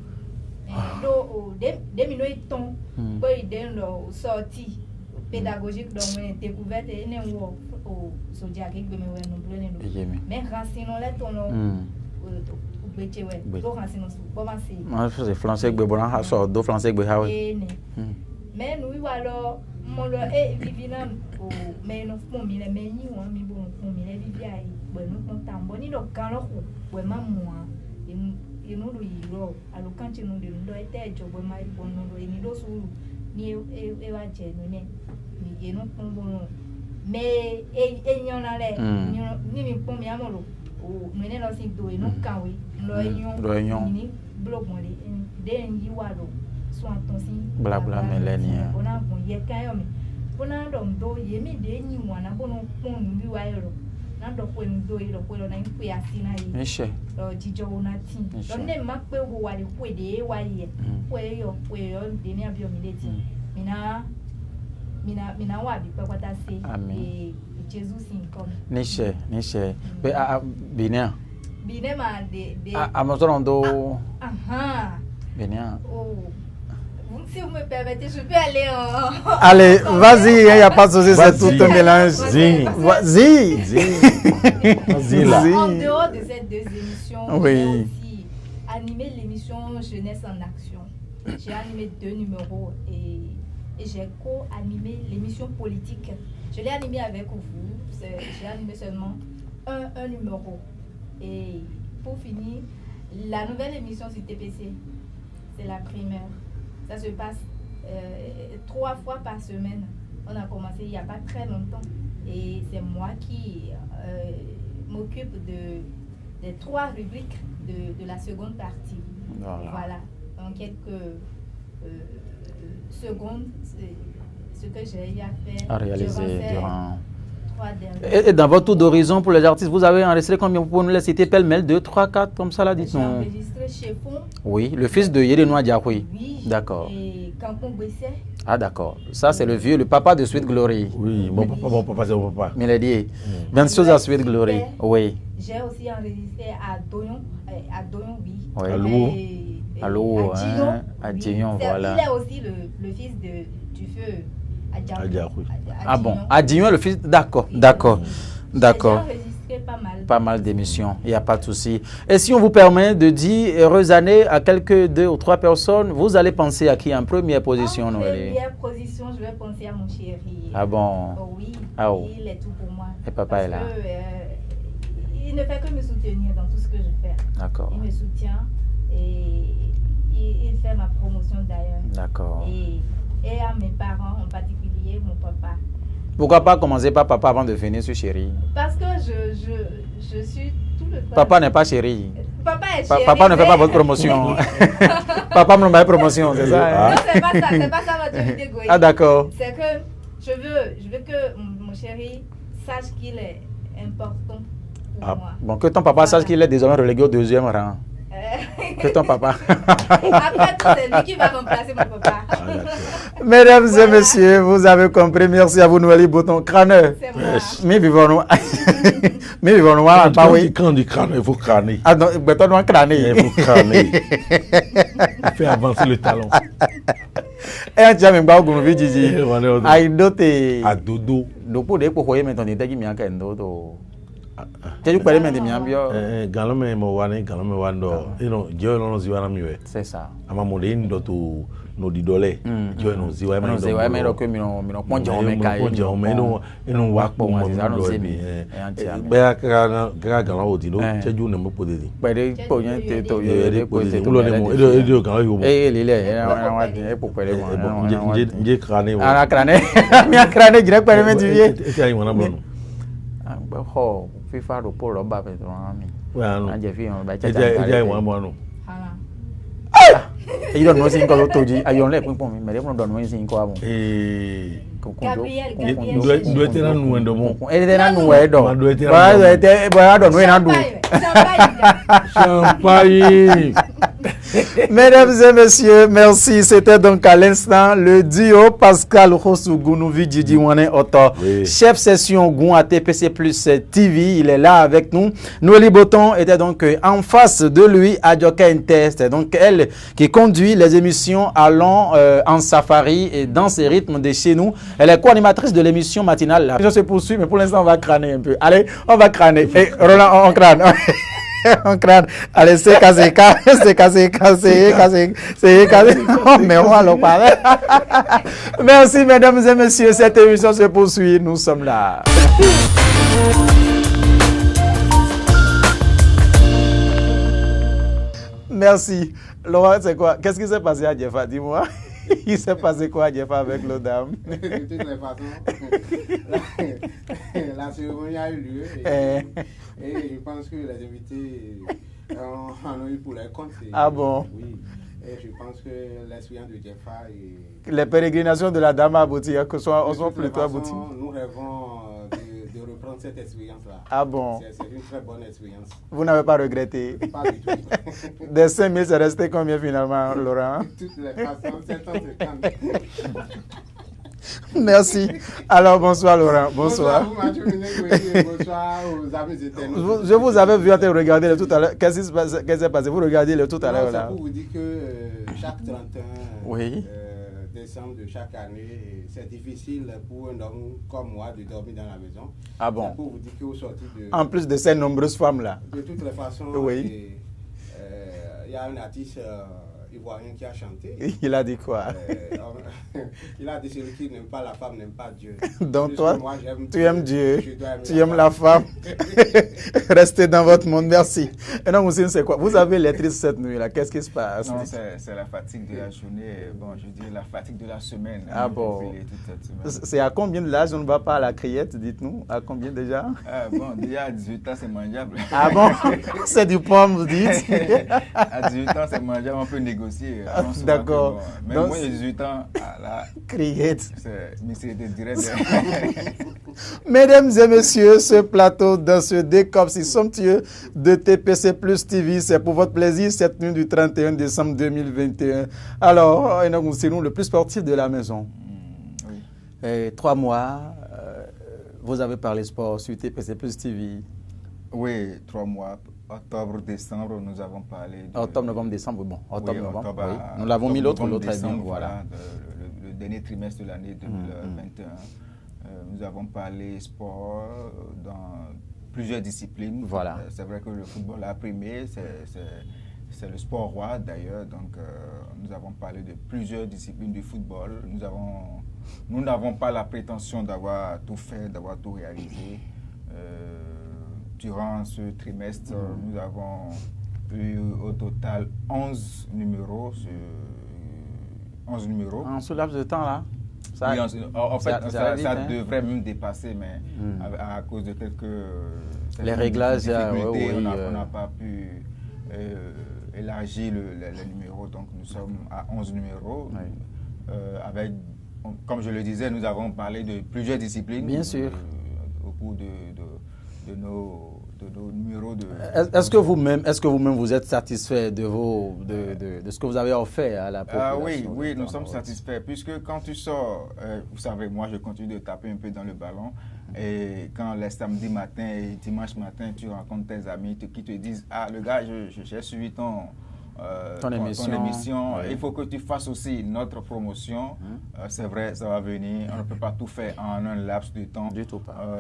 do o de mi no iton pe ide lo sorti pédagogique donc découverte ene wo o so jage gbe me we no blé no mais renseignons les ton Beche ouais, do renseignons commencer. Moi c'est français que bon ha so do français que ha ouais. Mais nous alors mon le vivina o mais no fon mi le mais ni won mi bon fon mi le vivi ai bon no tambo ni do kan lo ko we ma mo e no do yiro alo kan ti no de ndo e te jo we ma bon no do ni do suru ni e wa je no ne mi e no fon bon mais e nyon na le ni mi pon mi amolo o no ne lo sin do e no kan we lo yon ni blog mo de nyi wa do blabla millennium ona bon ye kayo mi bona do ye mi de nyi wana bono pon mi wa yo na do ko ndo yi do ko lo na npe asina yi nse lo jijo ona tin lo ne ma pe wo wa le ko de wa ye ko yo de ni abi o mi leti mina wa bi pe kwata se e Jesus in come nse be Binia ma de amazondo Binia si vous me permettez, je peux aller en... Allez, vas-y, il n'y a pas de souci, c'est tout un mélange. Vas-y. En dehors de ces deux émissions, j'ai aussi animé l'émission Jeunesse en Action. J'ai animé 2 numéros et j'ai co-animé l'émission politique. Je l'ai animé avec vous, j'ai animé seulement un numéro. Et pour finir, la nouvelle émission sur TPC, c'est la primaire. Ça se passe 3 fois par semaine. On a commencé il n'y a pas très longtemps. Et c'est moi qui m'occupe des 3 rubriques de la seconde partie. Voilà. En quelques secondes, ce que j'ai eu à faire. À réaliser durant... 3 dernières. Et dans votre tour d'horizon pour les artistes, vous avez enregistré combien? Vous pouvez nous les citer pêle-mêle, 2, 3, 4, comme ça là, dites-nous. J'ai enregistré chez Fon. Oui, le fils de Yedenoua Diakoui. Oui. D'accord. Et Campon Bessé. Ah d'accord. Ça c'est le vieux, le papa de Sweet Glory. Oui, mon papa c'est mon papa. Milady. Bien sûr à Sweet Glory. Oui. J'ai aussi enregistré à Doyon, oui. Oui. Allô, à Dignon, voilà. Il est aussi le fils du feu Adjakoui. Ah bon, à Dignon le fils, d'accord. J'ai enregistré pas mal d'émissions, il n'y a pas de souci. Et si on vous permet de dire heureuse année à quelques 2 ou 3 personnes, vous allez penser à qui en première position? En première position, je vais penser à mon chéri. Ah bon? Oui, oh. Il est tout pour moi. Et papa est là? Il ne fait que me soutenir dans tout ce que je fais. D'accord. Il me soutient et il fait ma promotion d'ailleurs. D'accord. Et à mes parents, en particulier mon papa. Pourquoi pas commencer par papa avant de finir sur chéri? Parce que je suis tout le temps... Papa n'est pas chéri. Papa est chéri. Papa ne fait pas votre promotion. Papa ne fait pas promotion, c'est ça? Non, c'est pas ça votre idée égoïste. Ah d'accord. C'est que je veux que mon chéri sache qu'il est important pour moi. Bon, que ton papa sache qu'il est désormais relégué au 2e rang. Que ton papa. Après tout, c'est lui qui va remplacer mon papa. Mesdames et messieurs, vous avez compris. Merci à vous, Noël Bouton. Crâneur. C'est moi. Mais vivons-nous. Mais vivons-nous. Quand on dit crâneur, il faut crâner. Ah non, mais toi, non, crâner. Il faut crâner. Il fait avancer le talon. Et tu as même pas oublié, Gigi. Aïdoté. À dodo. Donc, pour des pourquoi maintenant, il y a qui m'y a qu'un dodo. C'est ça. FIFA do polo ba pe ami. Well, anje fi on ba cha. Eja won mo no. E don no sin ko toji ayon le pin pon mi mere pon don no sin ko amo. Gabriel. Ndo ete na nu endo mo. Ete na nu e do. Ba don no na du. Champagne. Mesdames et messieurs, merci. C'était donc à l'instant le duo Pascal Rossougounouvi Didi Wane Oto, chef session Goun à TPC Plus TV. Il est là avec nous. Noélie Boton était donc en face de lui à Djoka Inter. C'est donc elle qui conduit les émissions Allons en safari et dans ses rythmes de chez nous. Elle est co-animatrice de l'émission matinale. La question se poursuit, mais pour l'instant, on va crâner un peu. Allez, on va crâner. Et Roland, on crâne. On crâne. Allez, c'est cassé. Mais on va le parler. Merci, mesdames et messieurs. Cette émission se poursuit. Nous sommes là. Merci. Laurent, c'est quoi? Qu'est-ce qui s'est passé à Djefa? Dis-moi. Il s'est passé quoi à Djefa avec l'autre dame? De toutes les façons, la cérémonie a eu lieu et je pense que les invités en ont eu pour leur compte. Ah bon? Oui. Et je pense que l'expérience de Djefa et... Les pérégrinations de la dame à abouti, on sont plutôt aboutis. Nous rêvons de reprendre cette expérience-là. Ah bon? C'est une très bonne expérience. Vous n'avez pas regretté? Pas du tout. Des 5 000, c'est resté combien finalement, Laurent? De toutes les façons, 750. Merci. Alors, bonsoir Laurent. Bonsoir. Bonsoir aux amis éternels. Je vous avais vu en train de regarder tout à l'heure. Qu'est-ce qui s'est passé? Vous regardez le tout à l'heure là? C'est pour vous dire que chaque 31 décembre de chaque année, c'est difficile pour un homme comme moi de dormir dans la maison. Ah bon? C'est pour vous dire qu'au sortir de... En plus de ces nombreuses femmes là. De toutes les façons, oui. Il y a un artiste ivoirien qui a chanté. Il a dit quoi? Il a dit celui qui n'aime pas la femme n'aime pas Dieu. Donc toi, moi, tu aimes Dieu, tu aimes la femme. Restez dans votre monde, merci. Et non, Moussine, c'est quoi? Vous avez les tristes cette nuit là, qu'est-ce qui se passe? Non, c'est la fatigue de la journée, bon, je dirais la fatigue de la semaine. Ah bon? C'est à combien de l'âge on ne va pas à la criette, dites-nous? À combien déjà? Bon, déjà à 18 ans, c'est mangeable. Ah bon? C'est du pomme, vous dites? À 18 ans, c'est mangeable, on peut négocier. D'accord. Mais moi, j'ai 18 ans, là, criette. Mais c'était direct. Mesdames et messieurs, ce plateau dans ce décor si somptueux de TPC Plus TV, c'est pour votre plaisir cette nuit du 31 décembre 2021. Alors, c'est nous le plus sportif de la maison. Oui. 3 mois, vous avez parlé sport sur TPC Plus TV. Oui, 3 mois. Octobre, décembre, nous avons parlé de... Octobre, novembre, décembre, bon. Octobre, oui, novembre, octobre, oui. Nous l'avons mis l'autre est bien, voilà. Le dernier trimestre de l'année 2021. Nous avons parlé sport dans plusieurs disciplines. Voilà. C'est vrai que le football a primé, c'est le sport roi d'ailleurs. Donc, nous avons parlé de plusieurs disciplines du football. Nous n'avons pas la prétention d'avoir tout fait, d'avoir tout réalisé. Durant ce trimestre, nous avons eu au total 11 numéros. 11 numéros. En ce laps de temps, là? Oui, en fait, ça devrait même dépasser, mais à cause de quelques les réglages, difficultés, on n'a pas pu élargir les numéros. Donc, nous sommes à 11 numéros. Oui. Avec, comme je le disais, nous avons parlé de plusieurs disciplines. Bien sûr. Au cours de nos numéros de... Est-ce que vous-même vous êtes satisfait de ce que vous avez offert à la population? Oui, nous sommes satisfaits, puisque quand tu sors, vous savez, moi je continue de taper un peu dans le ballon, et quand les samedis matin et dimanche matin, tu rencontres tes amis qui te disent, ah le gars, j'ai suivi ton émission. Oui. Il faut que tu fasses aussi notre promotion. C'est vrai, ça va venir, on ne peut pas tout faire en un laps de temps. Du tout pas.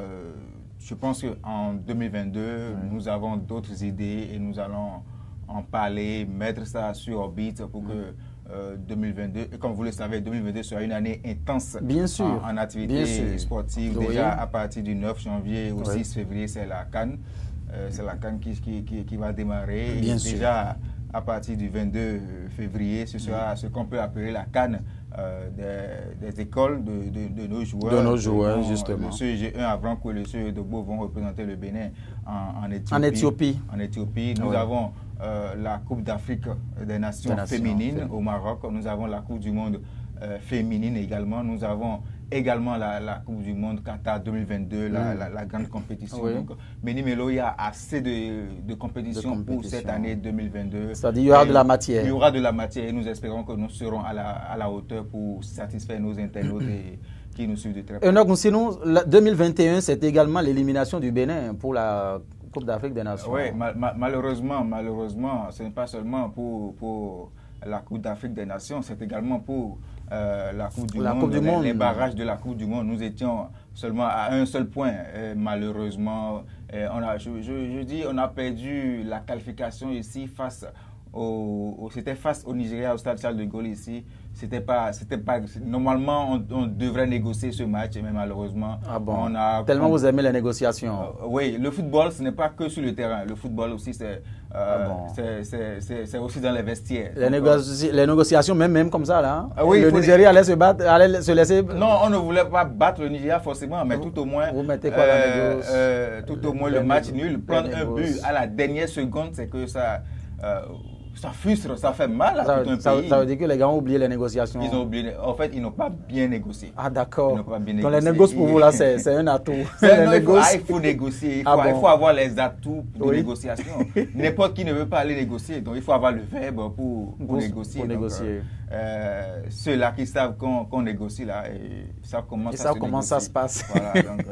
Je pense qu'en 2022, nous avons d'autres idées et nous allons en parler, mettre ça sur orbite pour que 2022, et comme vous le savez, 2022 sera une année intense en activité sportive. Oui. Déjà à partir du 9 janvier au 6 février, c'est la CAN. C'est la CAN qui va démarrer. Bien et sûr. Déjà à partir du 22 février, ce sera ce qu'on peut appeler la CAN. Des écoles de nos joueurs. De nos joueurs, justement. Le CEG1 avant que le CEG de Beau vont représenter le Bénin en Éthiopie. En Éthiopie. Nous avons la Coupe d'Afrique des Nations féminines au Maroc. Nous avons la Coupe du Monde féminine également. Nous avons également la Coupe du Monde Qatar 2022, la grande compétition. Oui. Donc, Méni-Mélo, il y a assez de compétitions pour cette année 2022. C'est-à-dire, il y aura de la matière. Il y aura de la matière et nous espérons que nous serons à la hauteur pour satisfaire nos internautes qui nous suivent de très près. Et donc, sinon, 2021, c'est également l'élimination du Bénin pour la Coupe d'Afrique des Nations. Oui, malheureusement, ce n'est pas seulement pour la Coupe d'Afrique des Nations, c'est également pour la Coupe du Monde, les barrages de la Coupe du Monde. Nous étions seulement à un seul point. Malheureusement, je dis, on a perdu la qualification ici c'était face au Nigeria, au stade Charles de Gaulle ici. Normalement, on devrait négocier ce match, mais malheureusement, tellement vous aimez les négociations. Oui, le football, ce n'est pas que sur le terrain. Le football aussi, c'est aussi dans les vestiaires. Les négociations, même comme ça, là. Oui, le Nigeria allait se laisser. Non, on ne voulait pas battre le Nigeria forcément, mais tout au moins. Vous mettez quoi la tout au moins le match nul, prendre un but à la dernière seconde, c'est que ça frustre, ça fait mal à tout un pays. Ça veut dire que les gars ont oublié les négociations. Ils ont oublié. En fait, ils n'ont pas bien négocié. Ah, d'accord. Ils n'ont pas bien Donc négocié. les négociations pour vous, là, c'est un atout. Il faut négocier. Il faut avoir les atouts de négociation. N'importe qui ne veut pas aller négocier. Donc, il faut avoir le verbe pour négocier. Ceux-là qui savent qu'on négocie, là, ils savent comment ça se passe. Voilà, donc,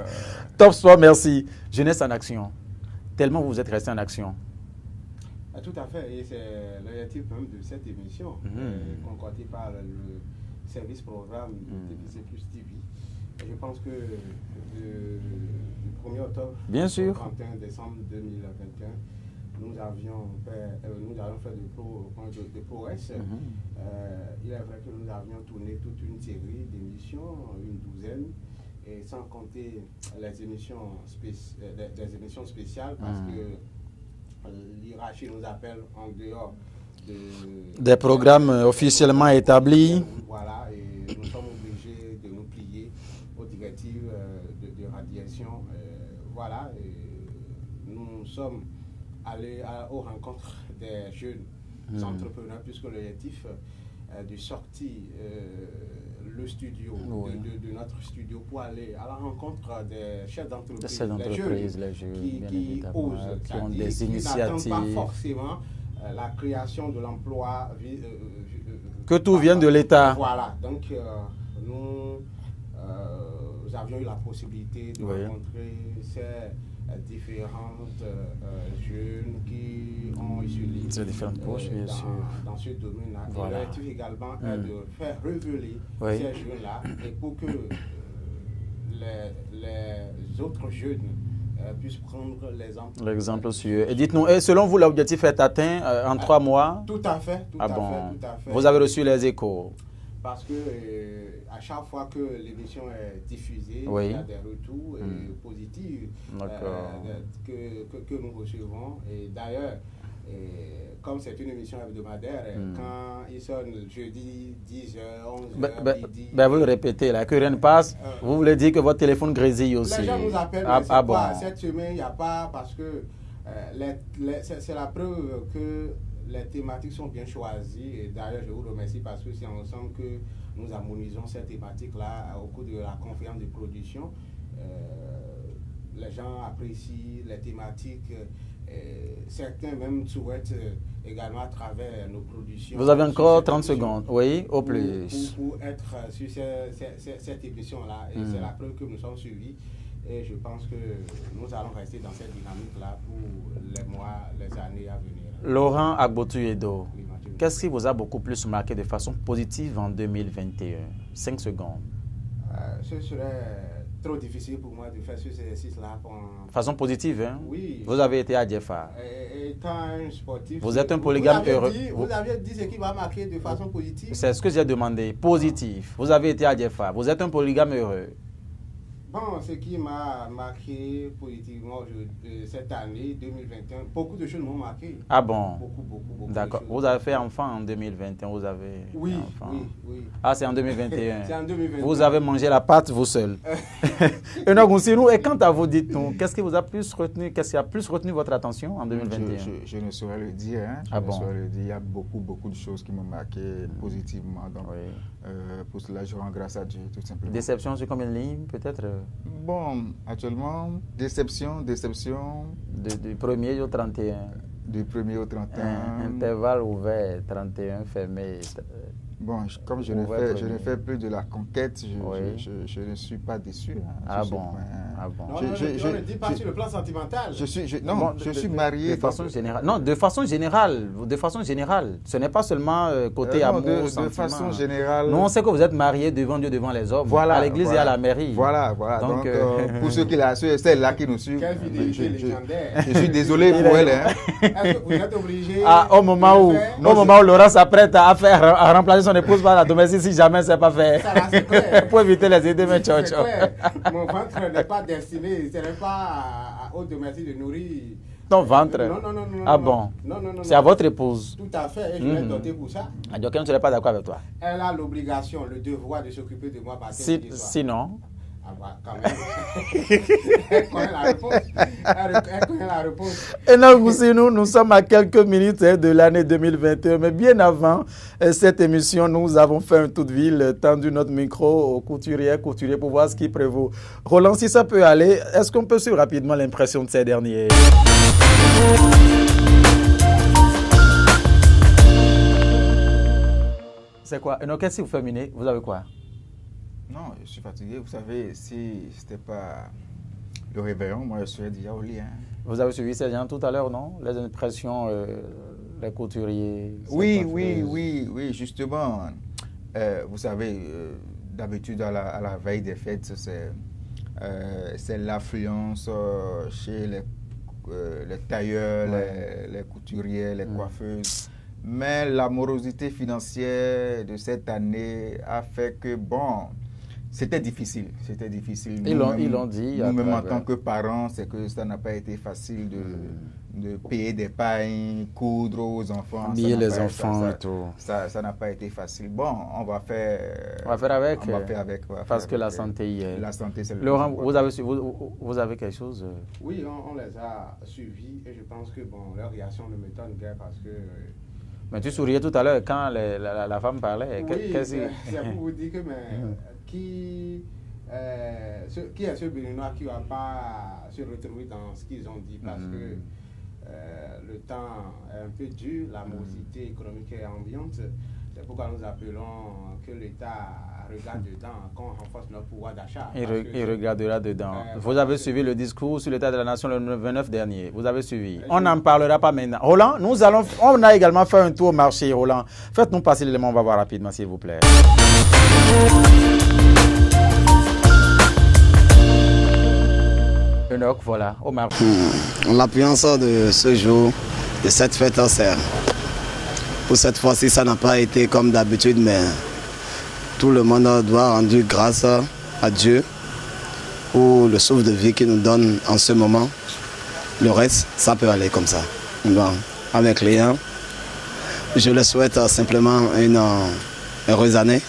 Top Sport, merci. Jeunesse en action. Tellement vous êtes resté en action. Tout à fait, et c'est l'objectif même de cette émission, concoctée par le service programme de TPC Plus TV. Et je pense que du 1er octobre au 31 décembre 2021, nous avions fait de prouesses. Il est vrai que nous avions tourné toute une série d'émissions, une douzaine, et sans compter les émissions spéciales, parce que l'hierarchie nous appelle en dehors des programmes officiellement établis. Voilà, et nous sommes obligés de nous plier aux directives de radiation. Voilà, et nous sommes allés aux rencontres des jeunes entrepreneurs, puisque l'objectif de sortir le studio, de notre studio, pour aller à la rencontre des chefs d'entreprise, les jeunes qui osent, qui ont des initiatives, qui n'attendent pas forcément la création de l'emploi. Que tout vienne de l'État. Voilà, donc nous avions eu la possibilité de rencontrer ces différentes jeunes qui ont isolé dans ce domaine-là. Voilà. Et l'objectif également est de faire révéler ces jeunes-là et pour que les autres jeunes puissent prendre l'exemple sur eux. Et dites-nous, selon vous, l'objectif est atteint en 3 mois? Tout à fait, tout à fait. Vous avez reçu les échos? Parce que à chaque fois que l'émission est diffusée, il y a des retours positifs que nous recevons. Et d'ailleurs, comme c'est une émission hebdomadaire, quand il sonne jeudi 10h, 11h, midi... vous le répétez là, que rien ne passe, vous voulez dire que votre téléphone grésille aussi. Les gens nous appellent, mais pas, cette semaine, il n'y a pas, parce que c'est la preuve que les thématiques sont bien choisies. Et d'ailleurs, je vous remercie parce que c'est ensemble que nous harmonisons cette thématique-là au cours de la conférence de production. Les gens apprécient les thématiques. Certains même souhaitent également à travers nos productions. Vous avez encore 30 secondes, oui, au plus. Pour être sur cette émission-là. Et c'est la preuve que nous sommes suivis. Et je pense que nous allons rester dans cette dynamique-là pour les mois, les années à venir. Laurent Agbotou-Edo, qu'est-ce qui vous a beaucoup plus marqué de façon positive en 2021? 5 secondes. Ce serait trop difficile pour moi de faire cet exercice-là. Façon positive, hein? Oui. Vous avez été à Djefa. Étant un sportif... Vous êtes un polygame heureux. Vous aviez dit ce qui va marquer de façon positive. C'est ce que j'ai demandé. Positif. Vous avez été à Djefa. Vous êtes un polygame heureux. Bon, ce qui m'a marqué positivement cette année 2021, beaucoup de choses m'ont marqué. Ah bon? Beaucoup. D'accord. Vous avez fait enfant en 2021, vous avez oui, fait enfant. Oui. Ah, c'est en 2021. C'est en 2021. Vous avez mangé la pâte vous seul. Et quant à vous, dites-nous, qu'est-ce qui vous a plus retenu, qu'est-ce qui a plus retenu votre attention en 2021? Je ne saurais le dire. Hein. Il y a beaucoup de choses qui m'ont marqué positivement. Donc, pour cela, je rends grâce à Dieu, tout simplement. Déception sur combien de lignes, peut-être? Bon, actuellement, déception. Du 1er au 31. Du 1er au 31. Intervalle ouvert, 31 fermé. Bon, comme je ne fais plus de la conquête, je ne suis pas déçu. Hein. Ah bon? Non, je ne dis pas sur le plan sentimental. Je suis marié. De façon générale. Non, de façon générale. Ce n'est pas seulement côté amour, sentiment. De façon générale. Nous, on sait que vous êtes marié devant Dieu, devant les hommes, à l'église et à la mairie. Voilà. Donc, pour ceux qui la suivent, celle-là qui nous suivent, je suis désolé pour elle. Hein. Est-ce que vous êtes obligé au moment où Laurent s'apprête à remplacer son épouse par la domestique, si jamais c'est pas fait. Ça va, c'est clair. Pour éviter les idées, mais c'est clair. Mon ventre n'est pas destiné, ce n'est pas au domestique de nourrir. Ton ventre? Non. Ah bon? Non. C'est à votre épouse? Tout à fait, et je l'ai dotée pour ça. Donc, je ne serais pas d'accord avec toi. Elle a l'obligation, le devoir de s'occuper de moi par sinon? Ah bah, quand même. Elle connaît la réponse. Et nous sommes à quelques minutes de l'année 2021. Mais bien avant cette émission, nous avons fait un tour de ville, tendu notre micro aux couturiers pour voir ce qui prévaut. Roland, si ça peut aller, est-ce qu'on peut suivre rapidement l'impression de ces derniers? C'est quoi? Et qu'est-ce que vous féminez? Vous avez quoi? Non, je suis fatigué. Vous savez, si ce n'était pas le réveillon, moi, je serais déjà au lit. Hein. Vous avez suivi ces gens tout à l'heure, non? Les impressions, les couturiers. Oui, justement. Vous savez, d'habitude, à la veille des fêtes, c'est l'affluence chez les tailleurs, les couturiers, les coiffeuses. Mais la morosité financière de cette année a fait que, bon, c'était difficile. Ils l'ont dit. Nous-mêmes, en tant que parents, c'est que ça n'a pas été facile de payer des pains, coudre aux enfants. Habiller les enfants et tout. Ça n'a pas été facile. Bon, on va faire avec. Parce que la santé y est. La santé, c'est le Laurent, vous avez quelque chose? Oui, on les a suivis et je pense que, bon, leur réaction ne m'étonne guère parce que... Mais tu souriais tout à l'heure quand la femme parlait. Oui, c'est pour vous dire que qui est ce Béninois qui ne va pas se retrouver dans ce qu'ils ont dit parce que le temps est un peu dur, la morosité économique est ambiante. C'est pourquoi nous appelons que l'État regarde dedans, qu'on renforce notre pouvoir d'achat. Il regardera dedans. Vous avez suivi le discours sur l'état de la nation le 29 dernier. Vous avez suivi. On n'en parlera pas maintenant. Roland, on a également fait un tour au marché. Roland, faites-nous passer l'élément, on va voir rapidement, s'il vous plaît. Enoch, voilà, au marché. L'ambiance de ce jour, de cette fête en serre. Pour cette fois-ci, ça n'a pas été comme d'habitude, mais tout le monde doit rendre grâce à Dieu pour le souffle de vie qu'il nous donne en ce moment. Le reste, ça peut aller comme ça. Bon, à mes clients, je leur souhaite simplement une heureuse année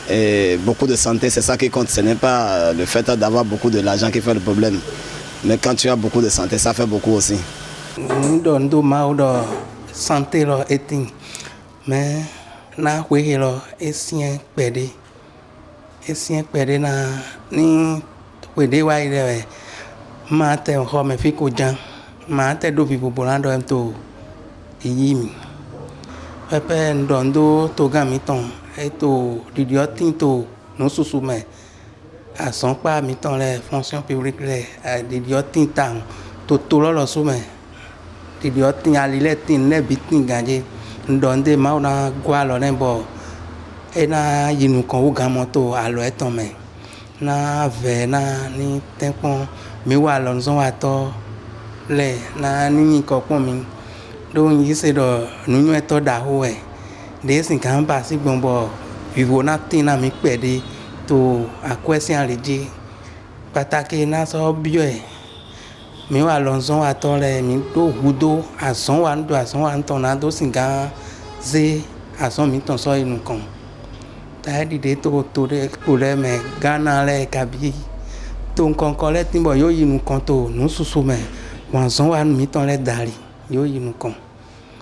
et beaucoup de santé, c'est ça qui compte. Ce n'est pas le fait d'avoir beaucoup de l'argent qui fait le problème. Mais quand tu as beaucoup de santé, ça fait beaucoup aussi. Santé lo eting mais na we lo esien pede na ni we de wa ide ma te ho me fi ko jan ma te do bi bobolando em to yimi pepe ndondo to gami ton e to didiotin to no susu me a son pa mi ton les fonctions publiques les didiotin tan to lo su me didiotin aliletin ne bitin ganje ndonde ma na gwa lo ne bo e na yinu kan wo gan moto alo eton me na ve na ni tempon mi wa lo nzo wa to le na ni ko pon mi do yi se do nunu eto da ho e de sin kan ba si gbonbo vivo na tin na mi pede to akwesian leje pataki na so bio e mi wa lonzon wa ton le mi do hudo azon wa ndo azon wa ton na do singa ze azon mi ton so inu kan ta di de to de ko le me Ghana le kabi to nkan kan le tin bo yo inu kan to nu susu me wanzon wa mi ton le dari yo inu kan.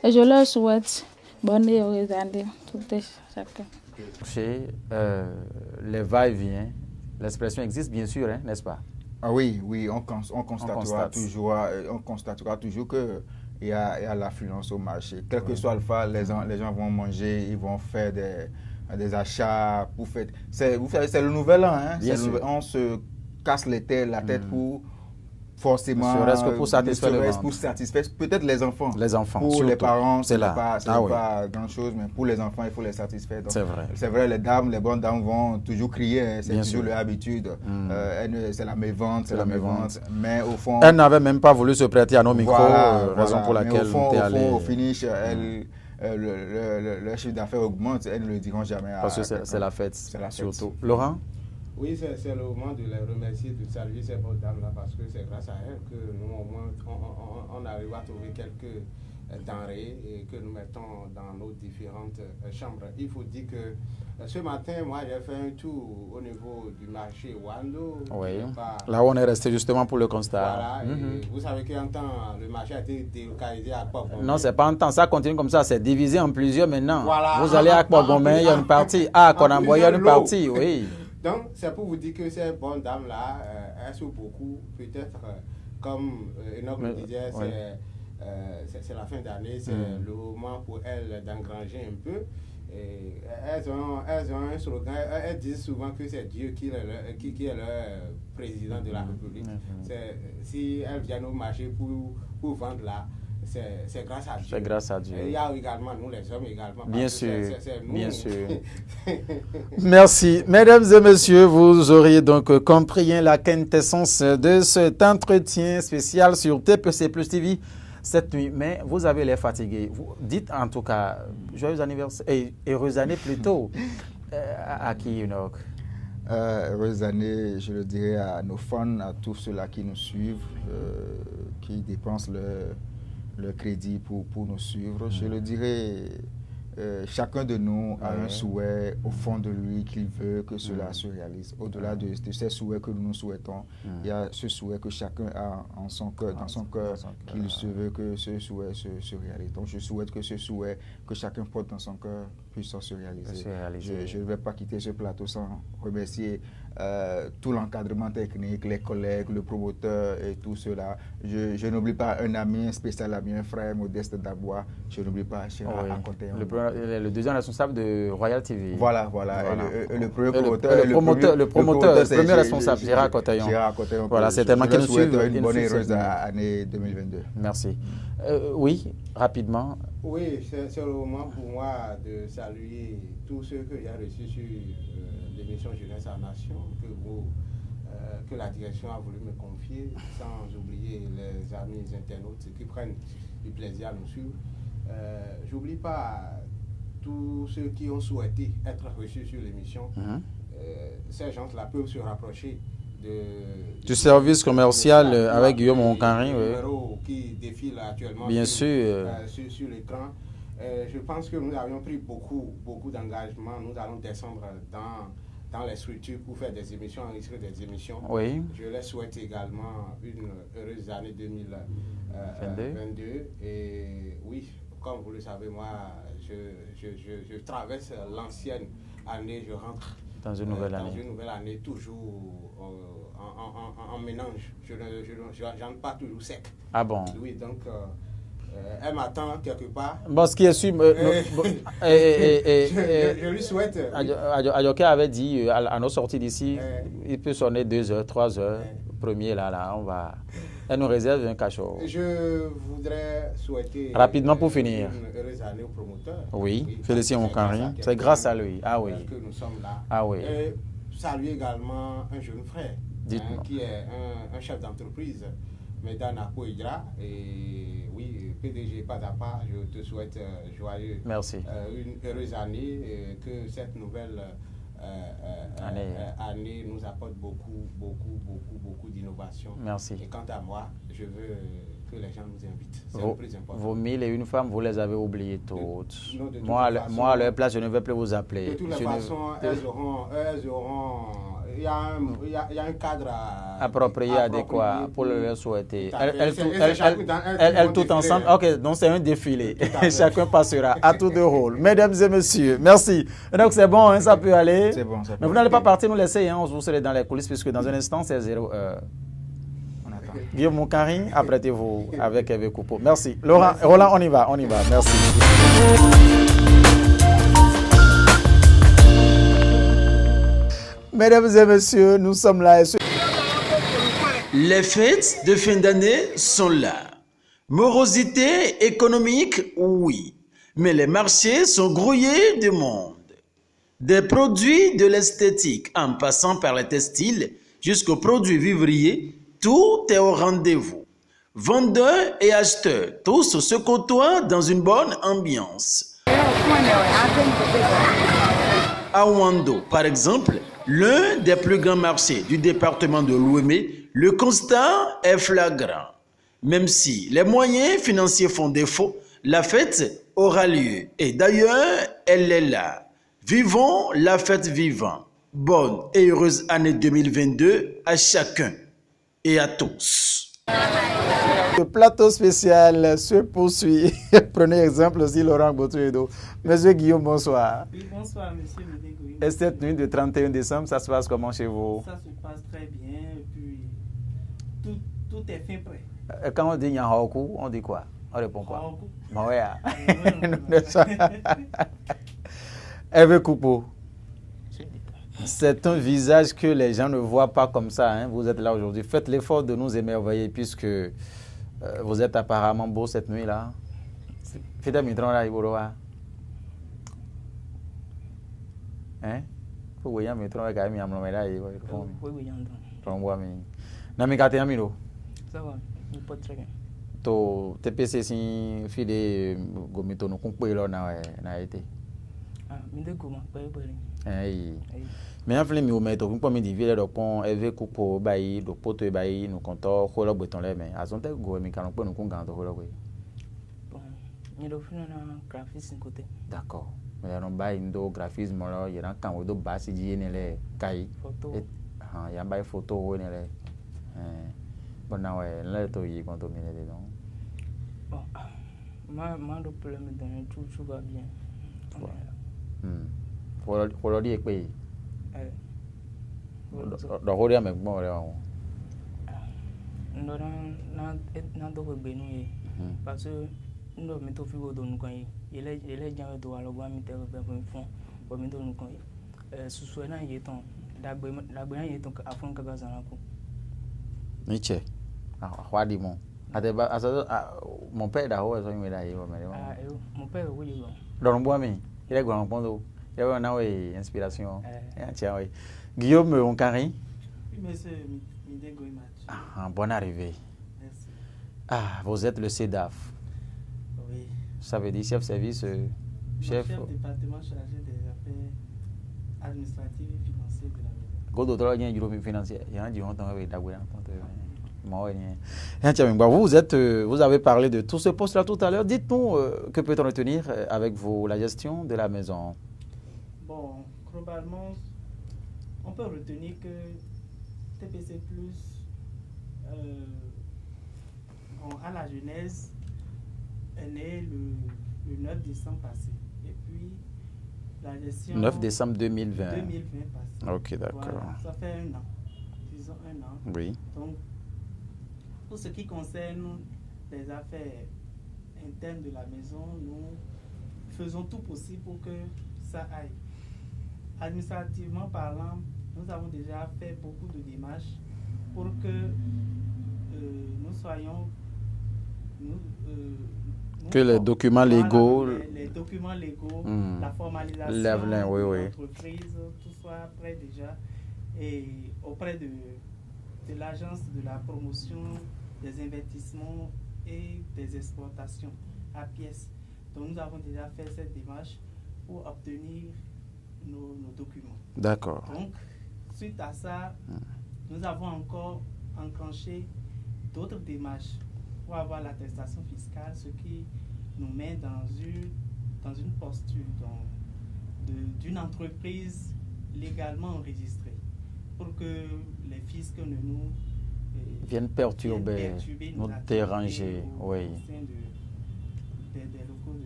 Et je leur souhaite bonne et heureuse année toutes et chacun. Les va-et-vient, l'expression existe bien sûr, hein, n'est-ce pas? Ah oui, on constatera toujours que il y a l'affluence au marché. Quel que soit le cas, les gens vont manger, ils vont faire des achats pour faire. Vous savez, c'est le nouvel an, hein? On se casse la tête pour forcément. Serait-ce que pour satisfaire peut-être les enfants. Pour surtout. Les parents, c'est pas grand-chose, mais pour les enfants, il faut les satisfaire. Donc, c'est vrai, les bonnes dames vont toujours crier, hein, c'est toujours leur habitude. C'est la mévente, mais au fond... Elle n'avait même pas voulu se prêter à nos micros, raison pour laquelle on est allé... Au finish, le chiffre d'affaires augmente, elles ne le diront jamais. Parce que c'est la fête, surtout. Laurent? Oui, c'est le moment de les remercier, de saluer ces bonnes dames-là, parce que c'est grâce à elles que nous, au moins, on arrive à trouver quelques denrées et que nous mettons dans nos différentes chambres. Il faut dire que ce matin, moi, j'ai fait un tour au niveau du marché Wando. Oui, là où on est resté justement pour le constat. Voilà, et vous savez qu'en temps, le marché a été délocalisé à Akpogomé. Non, c'est pas en temps, ça continue comme ça, c'est divisé en plusieurs maintenant. Voilà. Vous allez à Akpogomé, il y a une partie. À Konambo, il y a une partie, oui. Donc, c'est pour vous dire que ces bonnes dames-là, elles sont beaucoup, peut-être, comme Enoch le disait, c'est la fin d'année, c'est le moment pour elles d'engranger un peu. Et elles ont un slogan, elles disent souvent que c'est Dieu qui est leur président de la République. Si elles viennent au marché pour vendre là, c'est grâce à Dieu. C'est grâce à Dieu. Et il y a également nous les hommes également. Bien sûr, c'est nous. Bien sûr. Merci. Mesdames et messieurs, vous auriez donc compris la quintessence de cet entretien spécial sur TPC Plus TV cette nuit. Mais vous avez l'air fatigué. Vous dites en tout cas, joyeux anniversaire, et heureuse année plutôt. À qui, Enoch? Heureuse année, je le dirais à nos fans, à tous ceux-là qui nous suivent, qui dépensent le crédit pour nous suivre. Je le dirais, chacun de nous a un souhait au fond de lui qu'il veut que cela se réalise. Au-delà de ces souhaits que nous nous souhaitons, il y a ce souhait que chacun a en son cœur, dans son cœur, qu'il se veut que ce souhait se réalise. Donc je souhaite que ce souhait que chacun porte dans son cœur puisse se réaliser. Je ne vais pas quitter ce plateau sans remercier tout l'encadrement technique, les collègues, le promoteur et tout cela. Je n'oublie pas un ami, un spécial ami, un frère, Modeste Dabois. Je n'oublie pas Chira Akoteon. Le deuxième responsable de Royal TV. Voilà. Et le premier promoteur. Le premier responsable, Chira Akoteon. Voilà, c'est tellement qu'il nous suit. Une bonne et heureuse année 2022. Merci. Oui, rapidement. Oui, c'est le moment pour moi de saluer tous ceux que j'ai reçus sur l'émission Jeunesse à Nation, que la direction a voulu me confier, sans oublier les amis internautes qui prennent du plaisir à nous suivre. J'oublie pas tous ceux qui ont souhaité être reçus sur l'émission. Ces gens-là peuvent se rapprocher du service commercial avec Guillaume Onkanri, qui défile actuellement bien sûr. Sur l'écran. Je pense que nous avions pris beaucoup d'engagement. Nous allons descendre dans les structures pour faire des émissions, enregistrer des émissions. Oui. Je les souhaite également une heureuse année 2022. Et oui, comme vous le savez, moi, je traverse l'ancienne année, je rentre dans une nouvelle année, toujours en mélange. Je n'entre pas toujours sec. Ah bon? Oui, donc elle m'attend quelque part. Bon, ce qui est sûr, je lui souhaite. Adjoké avait dit à nos sorties d'ici, il peut sonner 2 heures, 3 heures. Premier là, on va. Elle nous réserve un cachot. Je voudrais souhaiter rapidement pour finir une heureuse année au promoteur. Oui, félicitations Onkanri. C'est grâce à lui. Ah oui. Que nous sommes là. Ah oui. Et saluer également un jeune frère qui est un chef d'entreprise, Medana Koidra. Et oui, PDG pas à pas, je te souhaite joyeux. Merci. Une heureuse année et que cette nouvelle année nous apporte beaucoup d'innovation. Merci. Et quant à moi, je veux que les gens nous invitent. C'est le plus important. Vos 1001 femmes, vous les avez oubliées toutes. Moi, à leur place, je ne vais plus vous appeler. De toutes les façons, elles auront il y a un cadre approprié, adéquat pour leur souhaiter. Elles toutes ensemble. Ok, donc c'est un défilé. Chacun passera à tour de rôle. Mesdames et messieurs, merci. Donc c'est bon, hein, ça peut aller. C'est bon, ça peut. Mais vous n'allez pas partir nous laisser, hein, vous serez dans les coulisses puisque dans un instant c'est 0 heure. On attend. Guillaume Moukari, apprêtez-vous avec Hervé Coupeau. Merci. Roland, on y va. Merci. Mesdames et messieurs, nous sommes là. Les fêtes de fin d'année sont là. Morosité économique, oui. Mais les marchés sont grouillés de monde. Des produits de l'esthétique, en passant par les textiles jusqu'aux produits vivriers, tout est au rendez-vous. Vendeurs et acheteurs, tous se côtoient dans une bonne ambiance. À Ouando, par exemple, l'un des plus grands marchés du département de l'Ouémé, le constat est flagrant. Même si les moyens financiers font défaut, la fête aura lieu. Et d'ailleurs, elle est là. Vivons la fête vivant. Bonne et heureuse année 2022 à chacun et à tous. Le plateau spécial se poursuit. Prenez exemple aussi Laurent Botuedo. Monsieur Guillaume, bonsoir. Oui, bonsoir, monsieur Médégoui. Et cette nuit de 31 décembre, ça se passe comment chez vous? Ça se passe très bien, et puis tout est fin prêt. Quand on dit Nyahoku, on dit quoi? On répond quoi? Hervé Coupeau, c'est un visage que les gens ne voient pas comme ça. Hein? Vous êtes là aujourd'hui. Faites l'effort de nous émerveiller puisque vous êtes apparemment beau cette nuit-là. Faites un mitron là, Iboroa. Hein? Vous voyez un mitron là, quand même, il y a un moment là. Oui, oui, ça va, il pas très bien. To TPC si fide gomito no kun pe lo na ete. Ah, mi de goma pe pe. Mais en fait mi o meto kun po mi di vile do pon Hervé Coupeau bayi do poto e bayi no konto ko lo gbeton le me azon te go mi kan pe no kun gan to ko lo gbe. Bon, ni do fino na graphisme côté. D'accord. Mais on bayi ndo graphisme lo yeran kan wo do ba si ji ne le kai. Photo. Ah, ya bayi photo wo ne le. Bon, non, là, tu es quand on est dedans. Bon, moi, le problème est que tout va bien. Faut le dire que le rôle est même bon. Parce que nous avons mis tout le monde dans le il est déjà de la loi militaire de fond pour mettre dans le coin. Sous soin il est temps d'abord il est temps à fond que ça n'a pas. Nietzsche. Mon père d'abord est venu là. Mon père oui. Dans le bois mais il est grand pont. Il y a une inspiration. Guillaume Moukari. Oui monsieur Médégoui. Bonne arrivée. Merci. Ah, vous êtes le CEDAF. Oui. Ça veut dire chef service chef département chargé des affaires administratives et financières de la ville. Godotro il y a un financier. Il y a un diront on va d'abord. Vous avez parlé de tous ces postes-là tout à l'heure. Dites-nous, que peut-on retenir avec vous, la gestion de la maison? Bon, globalement, on peut retenir que TPC Plus, à la genèse, est né le 9 décembre passé. Et puis, la gestion... 9 décembre 2020. 2020 passé. Ok, d'accord. Voilà, ça fait un an. Disons un an. Oui. Donc, pour ce qui concerne les affaires internes de la maison, nous faisons tout possible pour que ça aille. Administrativement parlant, nous avons déjà fait beaucoup de démarches pour que nous soyons... que les documents légaux... Les documents légaux, la formalisation de l'entreprise, tout soit prêt déjà. Et auprès de l'agence de la promotion des investissements et des exportations à pièces. Donc nous avons déjà fait cette démarche pour obtenir nos documents. D'accord. Donc, suite à ça, nous avons encore enclenché d'autres démarches pour avoir l'attestation fiscale, ce qui nous met dans une posture d'une entreprise légalement enregistrée pour que les fiscs ne nous viennent perturber, nous déranger, oui. Au sein des locaux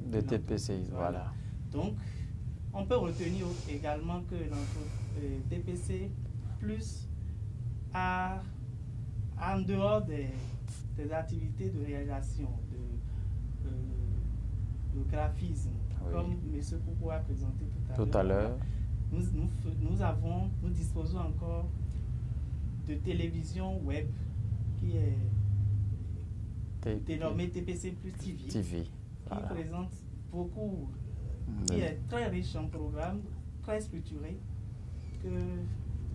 de TPC, voilà. Donc, on peut retenir également que TPC Plus en dehors des activités de réalisation, de graphisme, comme M. Poukou a présenté tout à l'heure, nous disposons encore de télévision web qui est dénommée TPC Plus TV, voilà. Qui présente beaucoup, qui est très riche en programmes, très structuré, que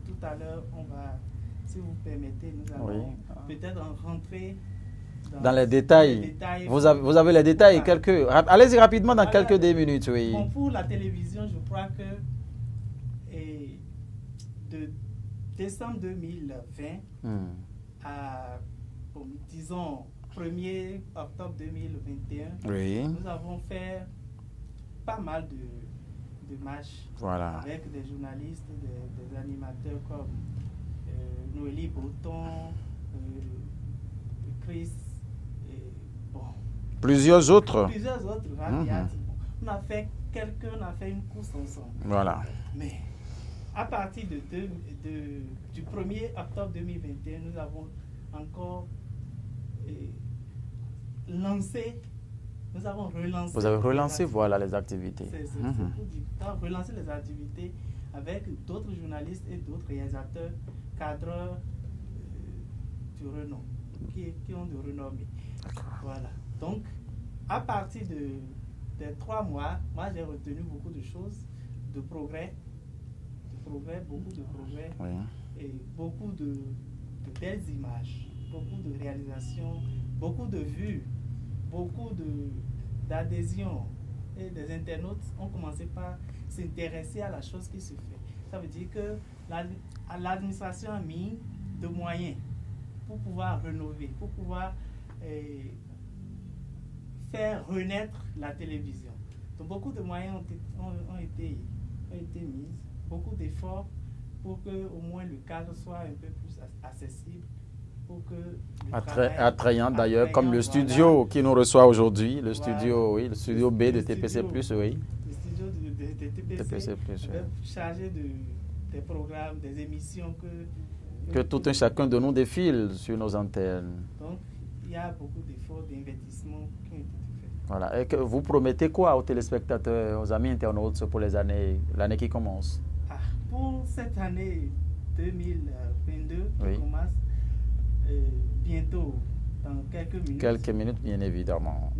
tout à l'heure on va, si vous permettez, nous allons peut-être rentrer dans les détails. Vous avez les détails, allez-y rapidement dans quelques minutes. Oui. Bon, pour la télévision, je crois que de décembre 2020 à, disons, 1er octobre 2021, nous avons fait pas mal de matchs avec des journalistes, des animateurs comme Noélie Breton, Chris, plusieurs autres. On a fait une course ensemble. Voilà. Mais à partir du 1er octobre 2021, nous avons encore relancé. Vous avez relancé, voilà, les activités. Relancer les activités avec d'autres journalistes et d'autres réalisateurs, cadreurs du renom, qui ont de renommée. Voilà. Donc, à partir des 3 mois, moi j'ai retenu beaucoup de choses, de progrès, beaucoup de progrès, et beaucoup de belles images, beaucoup de réalisations, beaucoup de vues, beaucoup d'adhésions. Et des internautes ont commencé par s'intéresser à la chose qui se fait. Ça veut dire que l'administration a mis de moyens pour pouvoir rénover, pour pouvoir faire renaître la télévision. Donc beaucoup de moyens ont été mis, beaucoup d'efforts pour que au moins le cadre soit un peu plus accessible, pour que attrayant d'ailleurs, comme le studio qui nous reçoit aujourd'hui, le studio B de TPC+, Le studio de TPC+, chargé des programmes, des émissions que tout un chacun de nous défile sur nos antennes. Donc, il y a beaucoup d'efforts, d'investissements qui ont été faits. Voilà. Et que vous promettez quoi aux téléspectateurs, aux amis internautes pour l'année qui commence? Pour cette année 2022 qui commence bientôt, dans quelques minutes. Quelques minutes, bien évidemment.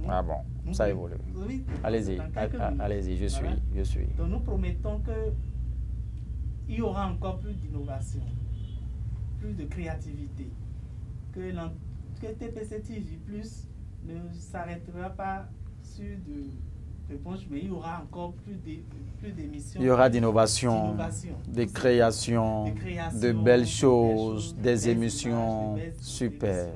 Ça évolue. Oui, allez-y, je suis. Donc nous promettons qu'il y aura encore plus d'innovation, plus de créativité, que TPC TV Plus ne s'arrêtera pas sur de bons chemins. Il y aura encore plus d'émissions. Il y aura d'innovation, de création, de belles choses, des émissions super.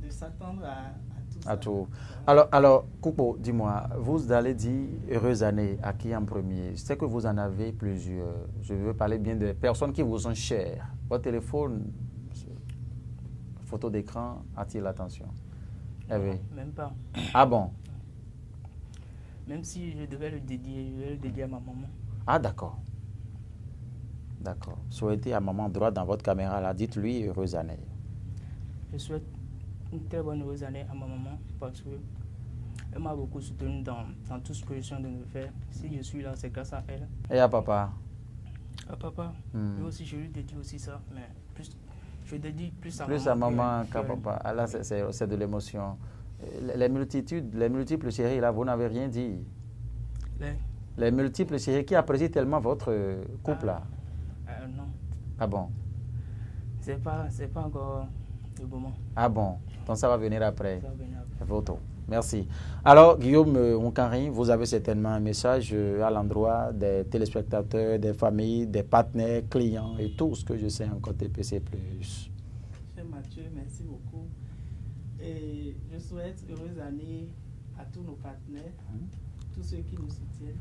De s'attendre à tout ça. Alors, Koupo, dis-moi, vous allez dire heureuse année à qui en premier? Je sais que vous en avez plusieurs. Je veux parler bien de personnes qui vous sont chères. Votre téléphone, photo d'écran, attire l'attention. Même pas. Ah bon? Même si je devais le dédier à ma maman. Ah d'accord. D'accord. Souhaitez à maman droite dans votre caméra là, dites-lui heureuse année. Je souhaite une très bonne heureuse année à ma maman parce qu'elle m'a beaucoup soutenu dans tout ce que je suis en train de faire. Si je suis là, c'est grâce à elle. Et à papa? À papa, lui aussi, je lui dédie aussi ça, mais je dédie plus à maman qu'à papa. Ah, là, c'est de l'émotion. Les multiples chéris, là, vous n'avez rien dit. Les multiples chéris qui apprécient tellement votre couple, là. Non. Ah bon? C'est pas encore le moment. Ah bon? Donc ça va venir après. Ça va venir après. Votre. Merci. Alors, Guillaume Onkanri, vous avez certainement un message à l'endroit des téléspectateurs, des familles, des partenaires, clients et tout ce que je sais en côté PC+. Cher Mathieu, merci beaucoup. Et je souhaite heureuse année à tous nos partenaires, tous ceux qui nous soutiennent,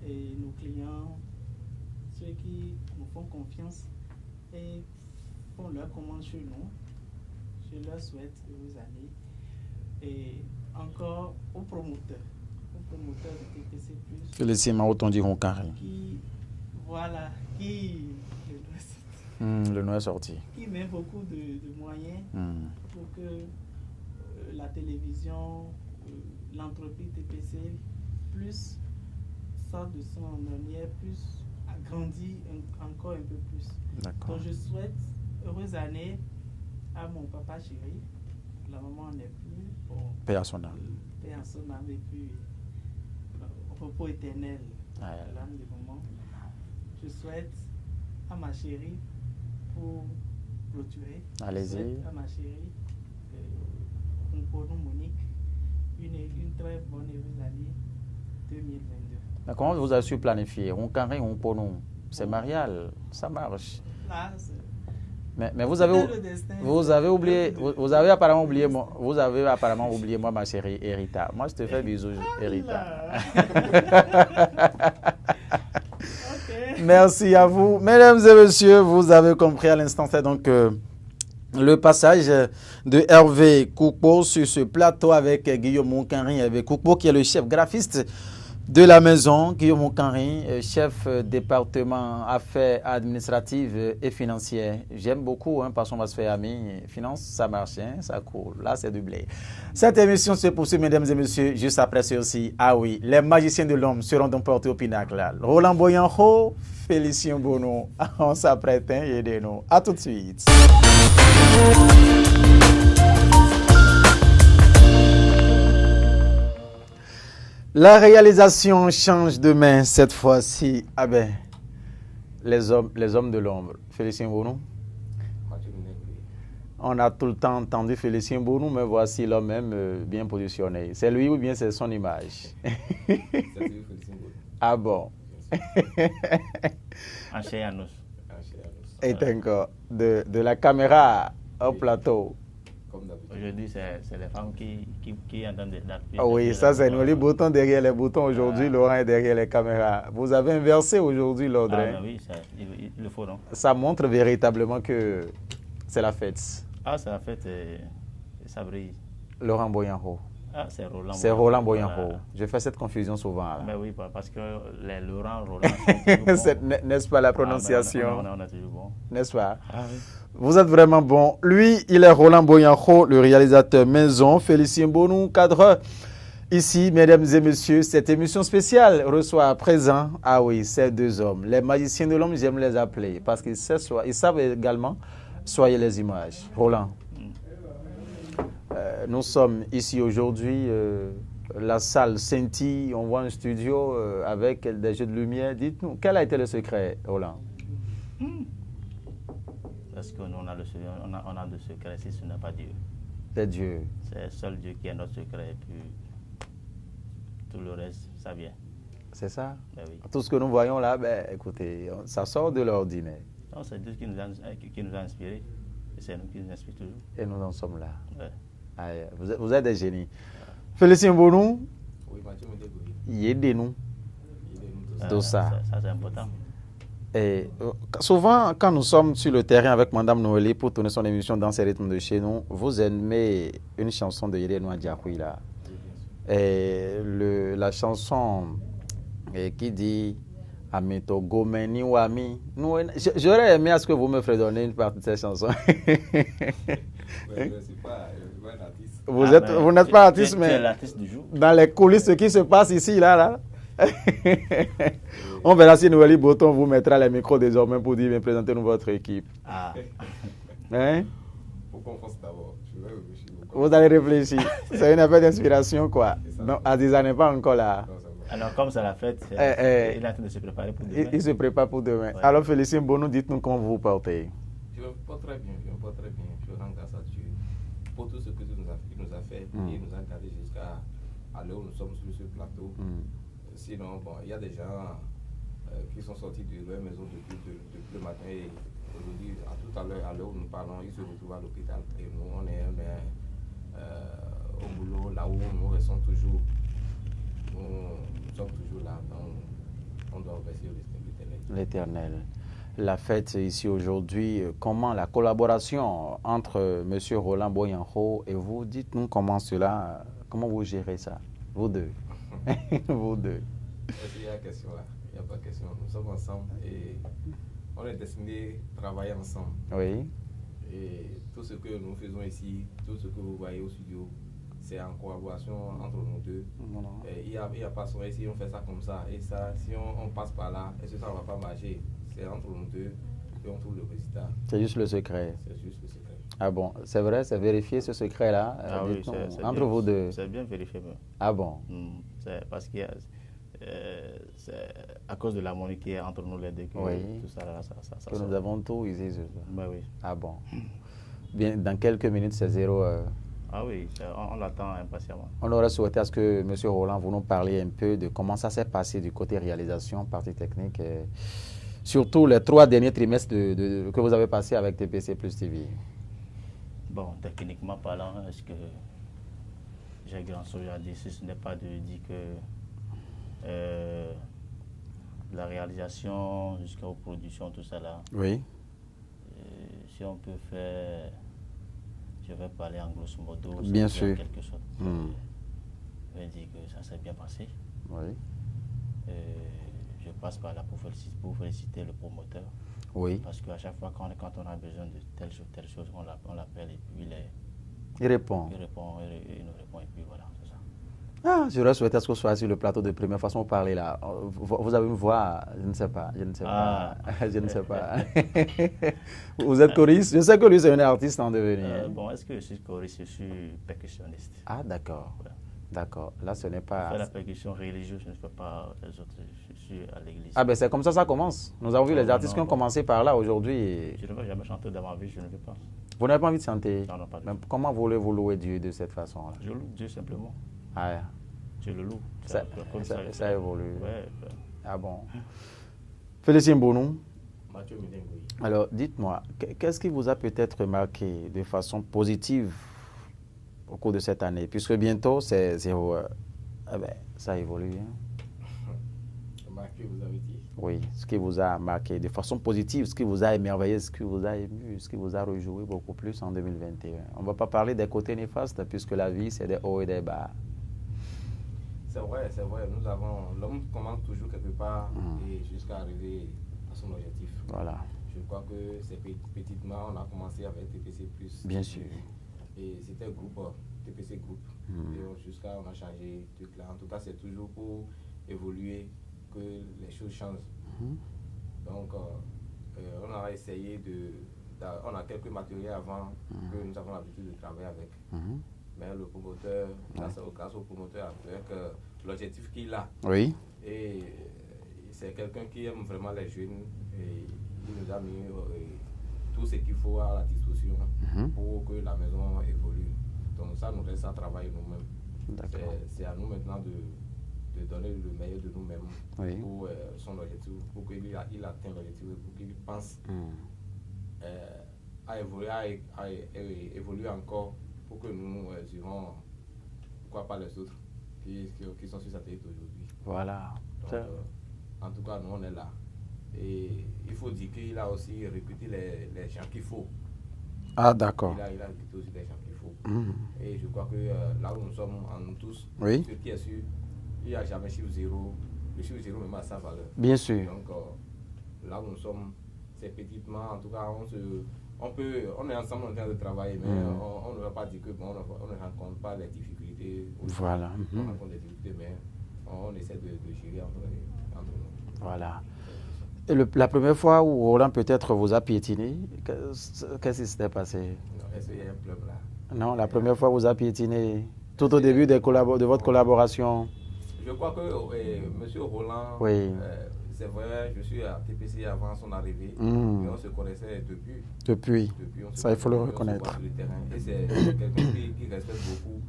et nos clients, ceux qui nous font confiance et font leur commande chez nous. Je leur souhaite heureuse année. Et encore aux promoteurs de TPC+. Félicitations au Tondi Onkanri. Voilà, le nom est sorti. Qui met beaucoup de moyens pour que la télévision, l'entreprise TPC+, plus sorte de son ornière, plus agrandit encore un peu plus. Donc je souhaite heureuse année à mon papa chéri. La maman n'est plus. Bon, paix à son âme. Paix à son âme et puis repos éternel à l'âme du moment. Je souhaite à ma chérie, pour clôturer, allez-y, à ma chérie, pour nous Monique, une très bonne heureuse année 2022. Mais comment vous avez su planifier? On carré, on pour nous. C'est marial, ça marche. Là, mais vous avez oublié, vous avez apparemment oublié moi, ma chérie Erita. Moi, je te fais bisous, Erita. Merci à vous. Mesdames et messieurs, vous avez compris à l'instant, c'est donc le passage de Hervé Koupo sur ce plateau avec Guillaume Onkanri. Hervé Koupo qui est le chef graphiste de la maison, Guillaume Onkanri, chef département affaires administratives et financières. J'aime beaucoup parce qu'on va se faire amis. Finance, ça marche, ça coule. Là, c'est du blé. Cette émission se poursuit, mesdames et messieurs, juste après ceci. Ah oui, les magiciens de l'homme seront donc portés au pinacle. Roland Boyanho, Félicien Bono, on s'apprête, aidez-nous. À tout de suite. La réalisation change de main cette fois-ci. Ah ben, les hommes de l'ombre. Félicien Bono. On a tout le temps entendu Félicien Bono, mais voici l'homme même bien positionné. C'est lui ou bien c'est son image? Ah bon. Et encore, de la caméra au plateau. Aujourd'hui, c'est les femmes qui entendent des oui, ça c'est nous les boutons derrière les boutons. Aujourd'hui, Laurent est derrière les caméras. Vous avez inversé aujourd'hui l'ordre. Oui, il le faut, non? Ça montre véritablement que c'est la fête. Ah, c'est la fête et ça brille. Laurent Boyanho. Ah, c'est Roland. C'est Roland Boyanho. Je fais cette confusion souvent. Là. Mais oui, parce que les Roland n'est-ce pas la prononciation? On est toujours bon. N'est-ce pas? Ah, oui. Vous êtes vraiment bon. Lui, il est Roland Boyanho, le réalisateur maison. Félicien Bonou, cadreur. Ici, mesdames et messieurs, cette émission spéciale reçoit à présent, ah oui, ces deux hommes. Les magiciens de l'homme, j'aime les appeler parce qu'ils savent également soigner les images. Roland, nous sommes ici aujourd'hui, la salle scintille, on voit un studio avec des jeux de lumière. Dites-nous, quel a été le secret, Roland? Parce qu'on a le secret, si ce n'est pas Dieu. C'est Dieu. C'est seul Dieu qui est notre secret, et puis tout le reste, ça vient. C'est ça? Ben oui. Tout ce que nous voyons là, ben, écoutez, ça sort de l'ordinaire. Non, c'est Dieu qui nous a inspirés, et c'est nous qui nous inspire toujours. Et nous en sommes là. Ouais. Ah, vous êtes des génies. Félicien Bonou, oui, Mathieu, aidez-nous. Ça, c'est important. Et souvent, quand nous sommes sur le terrain avec Madame Noélie pour tourner son émission dans ces rythmes de chez nous, vous aimez une chanson de Yéréno Adjakoui là. Et la chanson qui dit Amito Gomeni ou Ami. J'aurais aimé à ce que vous me fredonniez une partie de cette chanson. Vous n'êtes pas artiste, mais dans les coulisses, ce qui se passe ici, là. On verra si Noélie Boton vous mettra les micros désormais pour dire, présentez-nous votre équipe. Ah. Hein? Faut qu'on fasse d'abord. Vous allez réfléchir. C'est une affaire d'inspiration, quoi. Non, Aziza n'est pas encore là. Alors, comme c'est la fête, il est en train de se préparer pour demain. Il se prépare pour demain. Ouais. Alors, Félicien Bono, dites-nous comment vous vous portez. Je ne vais pas très bien. Je rends grâce à Dieu. pour tout ce qu'il nous a fait. Il nous a gardé jusqu'à l'heure où nous sommes sur ce plateau. Sinon, bon, il y a des gens qui sont sortis de leur maison depuis le matin et aujourd'hui, tout à l'heure où nous parlons, ils se retrouvent à l'hôpital et nous, on est au boulot, là où nous restons toujours. Nous sommes toujours là, donc on doit remercier l'Éternel. La fête ici aujourd'hui, comment la collaboration entre M. Roland Boyanho et vous, dites-nous comment vous gérez ça, vous deux. Vous deux. Il y a question là, il n'y a pas de question. Nous sommes ensemble et on est destinés à travailler ensemble. Oui. Et tout ce que nous faisons ici, tout ce que vous voyez au studio, c'est en collaboration entre nous deux. Il n'y a pas son ici, on fait ça comme ça. Et ça, si on passe par là, est-ce que ça ne va pas marcher? C'est entre nous deux et on trouve le résultat. C'est juste le secret. C'est juste le secret. Ah bon, c'est vrai, c'est vérifié ce secret-là oui, c'est entre bien, vous deux. C'est bien vérifié. Même. Ah bon? C'est parce qu'il y a, c'est à cause de l'harmonie qui est entre nous les deux que tout ça, ça que nous avons tout ici. Ben oui. Ah bon? Bien, dans quelques minutes, c'est 0 heure. Ah oui, on l'attend impatiemment. On aurait souhaité à ce que M. Roland vous nous parliez un peu de comment ça s'est passé du côté réalisation, partie technique, surtout les 3 derniers trimestres que vous avez passé avec TPC Plus TV. Bon, techniquement parlant, est-ce que j'ai grand chose à dire si ce n'est pas de dire que la réalisation jusqu'aux productions, tout ça là. Oui. Si on peut faire, je vais parler en grosso modo. Bien sûr. Quelque chose. Je vais dire que ça s'est bien passé. Oui. Je passe par là pour féliciter le promoteur. Oui. Parce qu'à chaque fois quand on a besoin de telle chose, on l'appelle et puis il répond. Il nous répond et puis voilà, c'est ça. Ah, j'aurais souhaité que vous soyez sur le plateau de première façon de parler là. Vous avez une voix, je ne sais pas. Je ne sais pas. Vous êtes choriste? Je sais que lui c'est un artiste en devenir. Bon, est-ce que je suis choriste? Je suis percussionniste. Ah, d'accord. Ouais. D'accord. Là, ce n'est pas... Je fais la percussion religieuse, je ne fais pas les autres. Je suis à l'église. Ah ben c'est comme ça commence. Nous avons vu les artistes qui ont commencé par là aujourd'hui. Je ne vais jamais chanter dans ma vie, je ne veux pas. Vous n'avez pas envie de chanter? Non, pas du tout. Comment voulez-vous louer Dieu de cette façon-là? Je loue Dieu simplement. Ah, je le loue. Ça évolue. Ouais. Ah bon. Félicien Bonou. Mathieu Midengoui. Alors, dites-moi, qu'est-ce qui vous a peut-être marqué de façon positive au cours de cette année? Puisque bientôt, c'est 0 heure. Eh ben, ça évolue. Marqué, vous avez dit? Oui, ce qui vous a marqué de façon positive, ce qui vous a émerveillé, ce qui vous a ému, ce qui vous a réjoui beaucoup plus en 2021. On ne va pas parler des côtés néfastes, puisque la vie, c'est des hauts et des bas. C'est vrai. L'homme commence toujours quelque part et jusqu'à arriver à son objectif. Voilà. Je crois que c'est petitement, on a commencé avec TPC+. Bien sûr. Et c'était groupe, TPC Group. Et jusqu'à on a changé de truc là. En tout cas, c'est toujours pour évoluer que les choses changent. Donc, on a essayé on a quelques matériels avant que nous avons l'habitude de travailler avec. Mais le promoteur, grâce au promoteur, avec l'objectif qu'il a. Oui. Et c'est quelqu'un qui aime vraiment les jeunes. Et il nous a mis tout ce qu'il faut à la disposition pour que la maison évolue. Donc ça nous laisse à travailler nous-mêmes. C'est à nous maintenant de donner le meilleur de nous-mêmes pour son objectif, pour qu'il atteigne l'objectif, pour qu'il pense à évoluer encore pour que nous irons, pourquoi pas les autres qui sont sur satellite aujourd'hui. Voilà. Donc, en tout cas, nous on est là. Et il faut dire qu'il a aussi recruté les gens qu'il faut. Ah, d'accord. Il a recruté aussi les gens qu'il faut. Et je crois que là où nous sommes, nous tous, ce qui est sûr, il n'y a jamais chiffre zéro. Le chiffre zéro même a sa valeur. Bien sûr. Donc là où nous sommes, c'est petitement, en tout cas, on est ensemble en train de travailler, mais on ne va pas dire que on ne rencontre pas les difficultés. Voilà. On rencontre des difficultés, mais on essaie de gérer entre nous. Voilà. Et la première fois où Roland peut-être vous a piétiné, qu'est-ce qui s'était passé? Non, est-ce qu'il y a un club là? Non, la première fois où vous a piétiné, tout au début de votre collaboration. Je crois que M. Roland, c'est vrai, je suis à TPC avant son arrivée, mais on se connaissait depuis. Ça, il faut le reconnaître. Sur le terrain. Et c'est quelqu'un qui respecte beaucoup.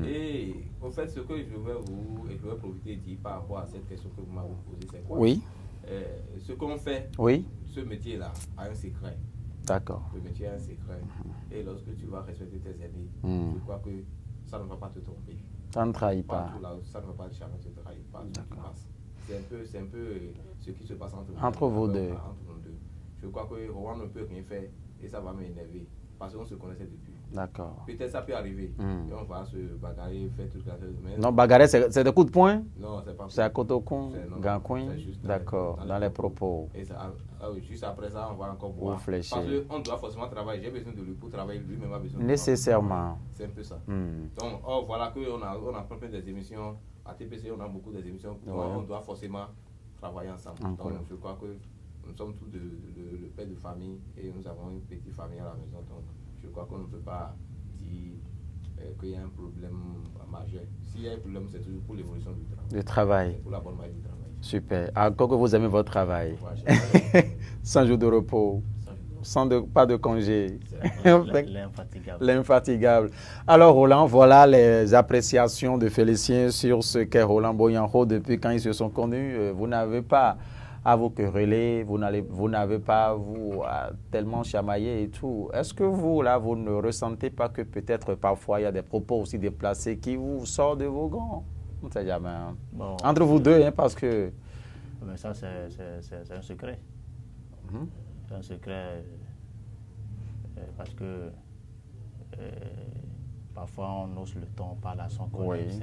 Et au fait, ce que je vais profiter de dire par rapport à cette question que vous m'avez posée, c'est quoi? Oui. Ce qu'on fait, ce métier-là a un secret. D'accord. Le métier a un secret. Et lorsque tu vas respecter tes aînés, je crois que ça ne va pas te tromper. Ça ne trahit pas. Là, ça ne va pas jamais te trahir. C'est un peu ce qui se passe entre vous deux. Je crois que Rohan ne peut rien faire et ça va m'énerver parce qu'on se connaissait depuis. D'accord. Peut-être ça peut arriver et on va se bagarrer, faire toute la chose. Non, bagarrer, c'est des coups de poing? Non, c'est pas. C'est à Kotokun, Gankoin? D'accord, dans les propos. Et ça, juste après ça, on va encore boire. Réfléchir. Parce qu'on doit forcément travailler. J'ai besoin de lui pour travailler, lui-même a besoin de nécessairement. C'est un peu ça. Donc, voilà qu'on a plein des émissions. À TPC, on a beaucoup d'émissions. On doit forcément travailler ensemble. Donc, je crois que nous sommes tous le père de famille et nous avons une petite famille à la maison. Donc, je crois qu'on ne peut pas dire qu'il y a un problème majeur. S'il y a un problème, c'est toujours pour l'évolution du travail. Du travail. Pour la bonne marche du travail. Super. Encore que vous aimez votre travail. Sans jour de repos. Pas de congé. L'infatigable. L'infatigable. Alors Roland, voilà les appréciations de Félicien sur ce qu'est Roland Boyanho depuis quand ils se sont connus. Vous n'avez pas à vous quereller, vous n'avez pas à tellement chamailler et tout. Est-ce que vous, là, vous ne ressentez pas que peut-être parfois il y a des propos aussi déplacés qui vous sortent de vos gants? On ne sait jamais. Hein. Bon, entre vous deux, hein, parce que... Mais ça, c'est un secret. C'est un secret parce que parfois on ose le ton, on parle à son collègue.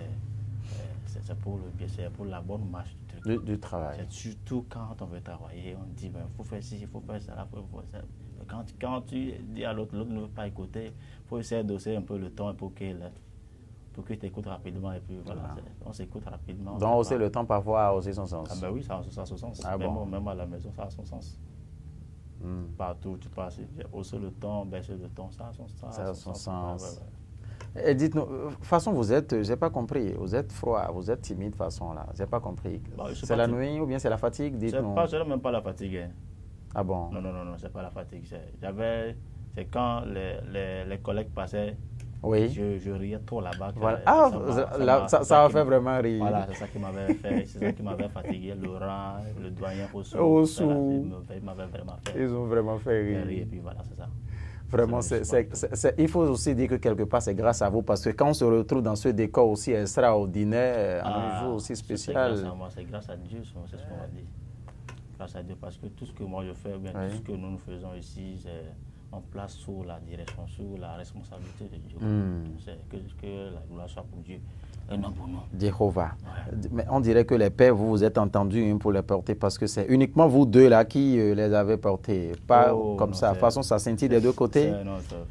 C'est pour le bien, c'est pour la bonne marche du travail. C'est surtout quand on veut travailler, on dit il faut faire ci, il faut faire ça, il faut faire ça. Quand tu dis à l'autre, l'autre ne veut pas écouter, il faut essayer d'osser un peu le ton pour qu'il tu écoutes rapidement et puis voilà, on s'écoute rapidement. Donc hausser le temps parfois a aussi son sens. Ah ben oui, ça a son sens. Même à la maison, ça a son sens. Partout où tu passes, hausser le ton, baisser le ton, ça a son sens. Et dites-nous, de toute façon, vous êtes, j'ai pas compris, vous êtes froid, vous êtes timide de façon là, j'ai pas compris. C'est la nuit ou bien c'est la fatigue, dites-nous. C'est même pas la fatigue. Hein. Ah bon? Non, c'est pas la fatigue. C'est quand les collègues passaient, je riais trop là-bas. Voilà. Ça m'a fait vraiment rire. Voilà, c'est ça qui m'avait fatigué. Laurent, le doyen Ossou, ils m'avaient vraiment fait. Ils ont vraiment fait rire. Et puis voilà, c'est ça. Vraiment, il faut aussi dire que quelque part, c'est grâce à vous, parce que quand on se retrouve dans ce décor aussi extraordinaire, un jour aussi spécial. C'est grâce à Dieu, c'est ce qu'on va dire. Grâce à Dieu, parce que tout ce que moi je fais, bien, tout ce que nous faisons ici, on place sous la direction, sous la responsabilité de Dieu. C'est que la gloire soit pour Dieu. Et non pour nous. Jéhovah. Mais on dirait que les pères, vous êtes entendus pour les porter parce que c'est uniquement vous deux là qui les avez portés. Pas comme ça. De toute façon, ça sentit des deux côtés.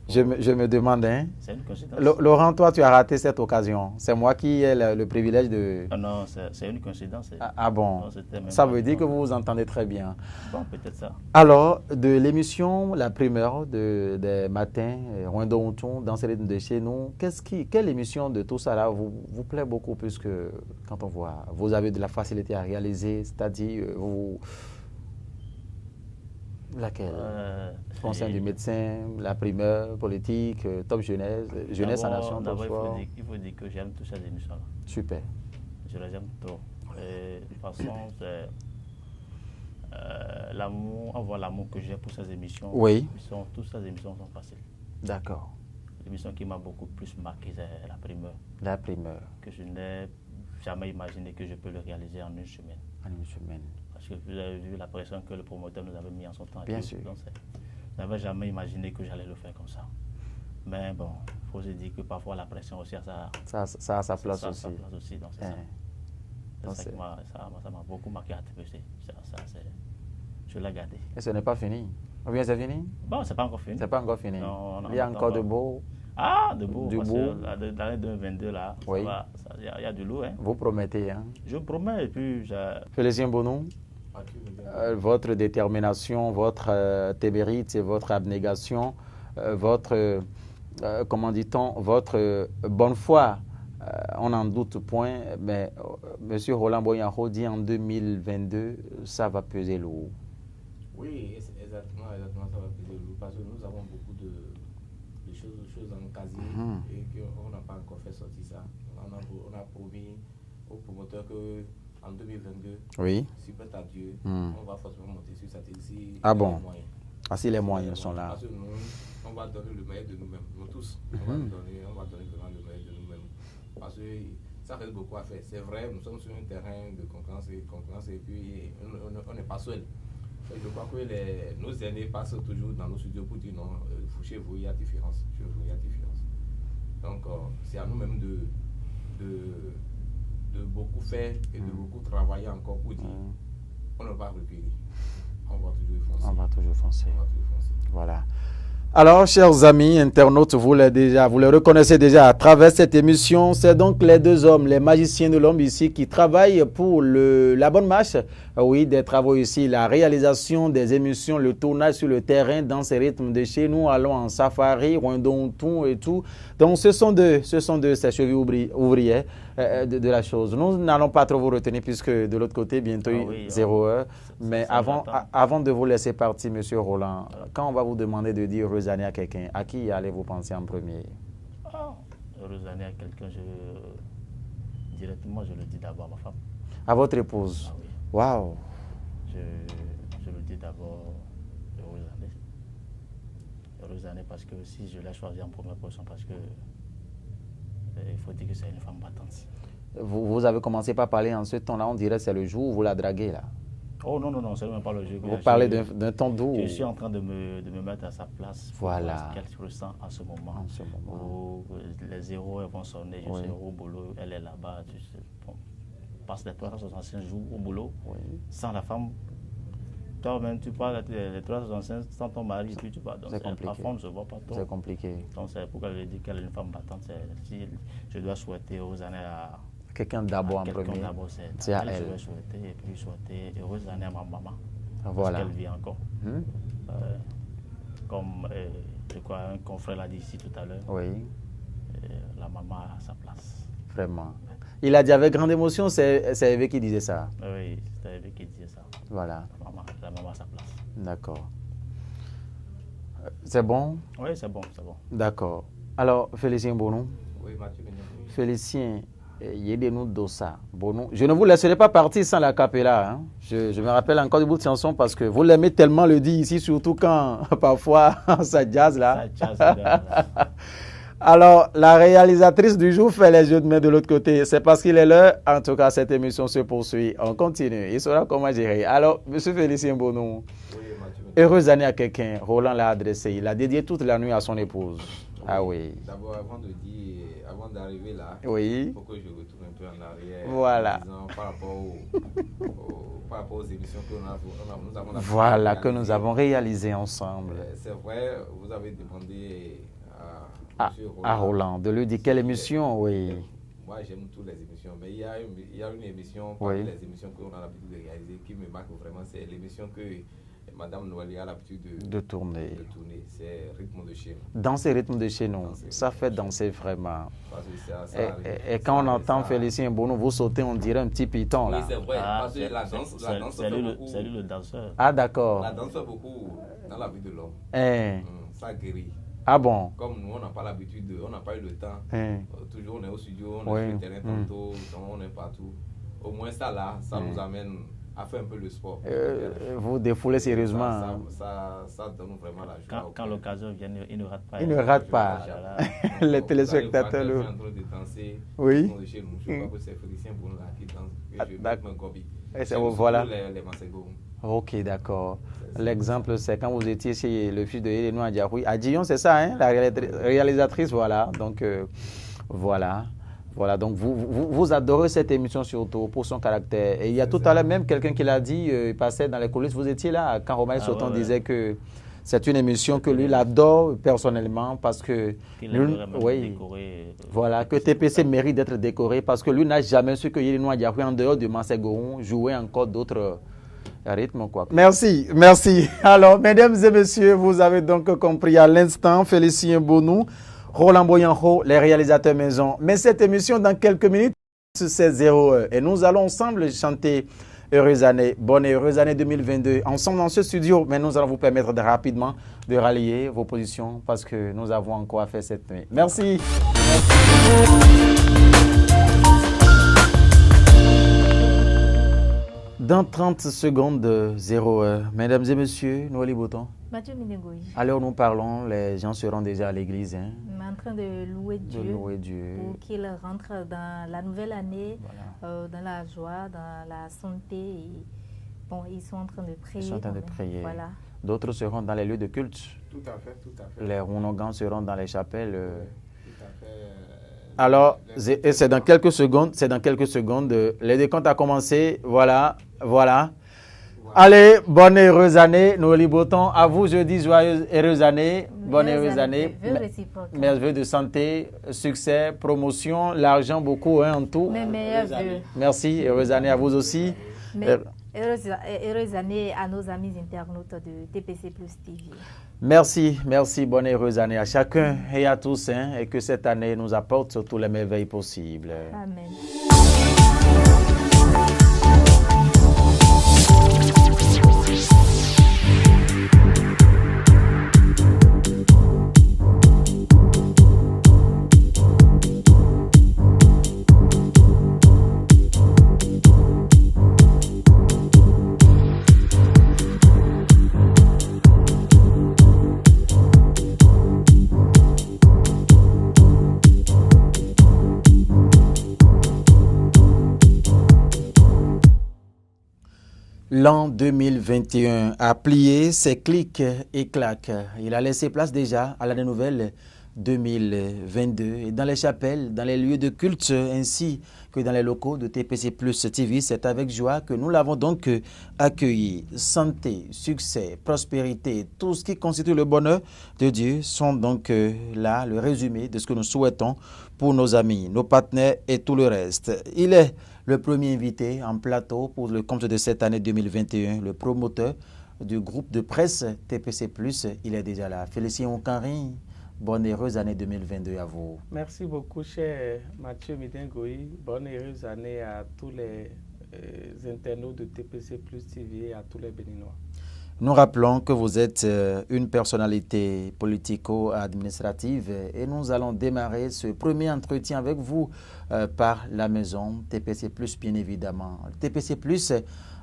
Je me demande. Hein. C'est une coïncidence. Laurent, toi, tu as raté cette occasion. C'est moi qui ai le privilège de... Non, c'est une coïncidence. Ah bon? Non, ça veut dire que vous vous entendez très bien. Bon, peut-être ça. Alors, de l'émission, la primeur des matins, Rwanda-Outon, dans ces rythmes de chez nous, quelle émission de tout ça là vous plaît beaucoup, puisque quand on voit, vous avez de la facilité à réaliser, c'est-à-dire laquelle? Conseil du médecin, la primeur, politique, top jeunesse, jeunesse en nation, top sport. Il faut dire que j'aime toutes ces émissions-là. Super. Je les aime trop. Et de toute façon, l'amour, on voit l'amour que j'ai pour ces émissions. Oui. Toutes ces émissions sont faciles. D'accord. L'émission qui m'a beaucoup plus marqué, c'est la primeur. La primeur. Que je n'ai jamais imaginé que je peux le réaliser en une semaine. En une semaine. Parce que vous avez vu la pression que le promoteur nous avait mis en son temps. Bien sûr. Je n'avais jamais imaginé que j'allais le faire comme ça. Mais bon, il faut se dire que parfois la pression aussi a sa place aussi. Donc c'est ça m'a beaucoup marqué à TPC. Je l'ai gardé. Et ce n'est pas fini? Ou bien c'est fini? Bon, c'est pas encore fini. C'est pas encore fini. Non, il y a encore de beau. Ah, de beau. L'année 2022, là, il y a du lourd. Hein. Vous promettez, hein? Je promets, et puis... Félicien Bonou, votre détermination, votre témérité, votre abnégation, votre, comment dit-on, votre bonne foi on n'en doute point, mais M. Roland Boyaro dit en 2022, ça va peser lourd. Oui, exactement, ça va peser lourd, parce que nous avons beaucoup de choses en casier et qu'on n'a pas encore fait sortir ça. On a promis aux promoteurs qu'en 2022, si peut à Dieu, on va forcément monter sur cette ici. Ah bon? Si les moyens sont là. Parce que nous, on va donner le meilleur de nous-mêmes, nous tous. On va donner vraiment le meilleur de nous-mêmes. Parce que ça reste beaucoup à faire. C'est vrai, nous sommes sur un terrain de concurrence et puis on n'est pas seul. Je crois que nos aînés passent toujours dans nos studios pour dire non, chez vous, il y a différence. Chez vous, il y a différence. Donc, c'est à nous-mêmes de beaucoup faire et de beaucoup travailler encore pour dire on ne va pas reculer. On va toujours foncer. Voilà. Alors, chers amis internautes, vous les reconnaissez déjà à travers cette émission. C'est donc les deux hommes, les magiciens de l'homme ici, qui travaillent pour la bonne marche. Oui, des travaux ici, la réalisation des émissions, le tournage sur le terrain dans ces rythmes de chez nous. Allons en safari, rondons et tout. Donc, ce sont deux ces chevilles ouvrières de la chose. Nous n'allons pas trop vous retenir puisque de l'autre côté, bientôt 0 heure. Mais avant de vous laisser partir, M. Roland, quand on va vous demander de dire heureuse année à quelqu'un, à qui allez-vous penser en premier? Heureuse année à quelqu'un, directement, je le dis d'abord à ma femme. À votre épouse? Ah oui. Waouh! Je le dis d'abord, heureuse année. Heureuse année parce que si je l'ai choisi en première position, parce que il faut dire que c'est une femme battante. Vous avez commencé par parler en ce ton-là, on dirait que c'est le jour où vous la draguez là. Oh non, c'est même pas le jeu. Vous parlez d'un ton doux. Je suis en train de me mettre à sa place. Voilà. Ce qu'elle ressent en ce moment. Où les zéros vont sonner, je suis au boulot, elle est là-bas. Passe les 365 jours au boulot, sans la femme. Toi-même, tu parles les 365 sans ton mari, puis tu parles. Donc, la femme ne se voit pas trop. C'est compliqué. Donc, c'est pourquoi je dis qu'elle est une femme battante. Si je dois souhaiter aux années à quelqu'un d'abord en premier. C'est à elle. Je vais souhaiter et puis souhaiter heureuse année à ma maman. Voilà. Parce qu'elle vit encore. Comme je crois un confrère l'a dit ici tout à l'heure. Oui. La maman a sa place. Vraiment. Il a dit avec grande émotion, c'est Hervé qui disait ça. Oui, c'est Hervé qui disait ça. Voilà. La maman a sa place. D'accord. C'est bon? Oui, c'est bon. D'accord. Alors, Félicien Bonou. Oui, Mathieu. Félicien, aidez-nous dans ça. Bonou. Je ne vous laisserai pas partir sans la capella. Hein. Je me rappelle encore du bout de chanson parce que vous l'aimez tellement le dit ici, surtout quand parfois ça jazz là. Ça jazz, alors, la réalisatrice du jour fait les jeux de main de l'autre côté. C'est parce qu'il est l'heure. En tout cas, cette émission se poursuit. On continue. Il saura comment gérer. Alors, M. Félicien Bonou, heureuse année à quelqu'un. Roland l'a adressé. Il a dédié toute la nuit à son épouse. Ah oui. D'abord, avant d'arriver là, il faut que je retourne un peu en arrière. Voilà. Disons, par rapport aux émissions que nous avons voilà, que nous avons réalisées ensemble. C'est vrai, vous avez demandé à Roland de lui dire quelle émission, oui. Moi, j'aime toutes les émissions, mais il y a une émission, parmi les émissions qu'on a l'habitude de réaliser, qui me marque vraiment, c'est l'émission que Madame Noël a l'habitude de tourner. C'est Rythme de chez nous. Dans ces rythmes de chez nous, ça fait danser vraiment. Et quand on entend Félicien Bonou, vous sautez, on dirait un petit python là. Oui, c'est vrai, parce que la danse c'est lui le danseur. Ah d'accord. La danse beaucoup dans la vie de l'homme. Ça guérit. Ah bon? Comme nous, on n'a pas l'habitude, on n'a pas eu le temps. Toujours on est au studio, on est sur le terrain tantôt, on est partout. Au moins ça là, ça nous amène à faire un peu le sport. Vous défoulez sérieusement. Ça donne vraiment la joie. Quand l'occasion vient, il ne rate pas. Il ne rate pas. Les téléspectateurs. Je suis en train de danser. Oui. Chez nous. Je crois que c'est Félicien Bonou qui danse. Je D'accord. un gobi. Voilà. Les Masego. Ok, d'accord. L'exemple, c'est quand vous étiez chez le fils de Hélénou Adjahoui. À Dion, c'est ça, hein, la réalisatrice, voilà. Donc, voilà. Voilà, donc vous adorez cette émission surtout pour son caractère. Et il y a tout à l'heure même quelqu'un qui l'a dit, il passait dans les coulisses, vous étiez là quand Romain Sauton disait que c'est une émission que lui, il adore personnellement parce que... voilà, que TPC mérite d'être décoré parce que lui n'a jamais su que Hélénou Adjahoui, en dehors de Massé-Goron, jouait encore d'autres... rythme quoi. Merci. Alors, mesdames et messieurs, vous avez donc compris à l'instant, Félicien Bonou, Roland Boyanho, les réalisateurs maison. Mais cette émission, dans quelques minutes, c'est 0 heure. Et nous allons ensemble chanter Heureuse année, bonne et heureuse année 2022. Ensemble dans ce studio, mais nous allons vous permettre de rapidement de rallier vos positions parce que nous avons encore à faire cette nuit. Merci. Dans 30 secondes, 0 heure. Mesdames et messieurs, Noël Bouton. Mathieu Minegoy. Alors nous parlons, les gens seront déjà à l'église. Hein? En train de louer Dieu, pour qu'il rentre dans la nouvelle année, voilà. Dans la joie, dans la santé. Et, bon, ils sont en train de prier. Ils sont en train de prier. Voilà. D'autres seront dans les lieux de culte. Tout à fait, tout à fait. Les Rounogans seront dans les chapelles. Tout à fait. Alors, c'est dans quelques secondes, les décomptes a commencé, voilà. Allez, bonne et heureuse année, Noël Boton. À vous, je dis joyeuse et heureuse année, bonne et heureuse année. Mes vœux de santé, succès, promotion, l'argent beaucoup en tout. Mes meilleurs vœux. Merci, heureuse année à vous aussi. Heureuse année à nos amis internautes de TPC Plus TV. Merci, bonne et heureuse année à chacun et à tous, et que cette année nous apporte toutes les merveilles possibles. Amen. L'an 2021 a plié ses clics et claques. Il a laissé place déjà à l'année nouvelle 2022. Et dans les chapelles, dans les lieux de culte, ainsi que dans les locaux de TPC Plus TV, c'est avec joie que nous l'avons donc accueilli. Santé, succès, prospérité, tout ce qui constitue le bonheur de Dieu sont donc là, le résumé de ce que nous souhaitons pour nos amis, nos partenaires et tout le reste. Il est le premier invité en plateau pour le compte de cette année 2021, le promoteur du groupe de presse TPC+. Il est déjà là. Félicien Okanri, bonne et heureuse année 2022 à vous. Merci beaucoup, cher Mathieu Midengoï. Bonne et heureuse année à tous les internautes de TPC TV et à tous les Béninois. Nous rappelons que vous êtes une personnalité politico-administrative et nous allons démarrer ce premier entretien avec vous par la maison TPC+, bien évidemment. TPC+,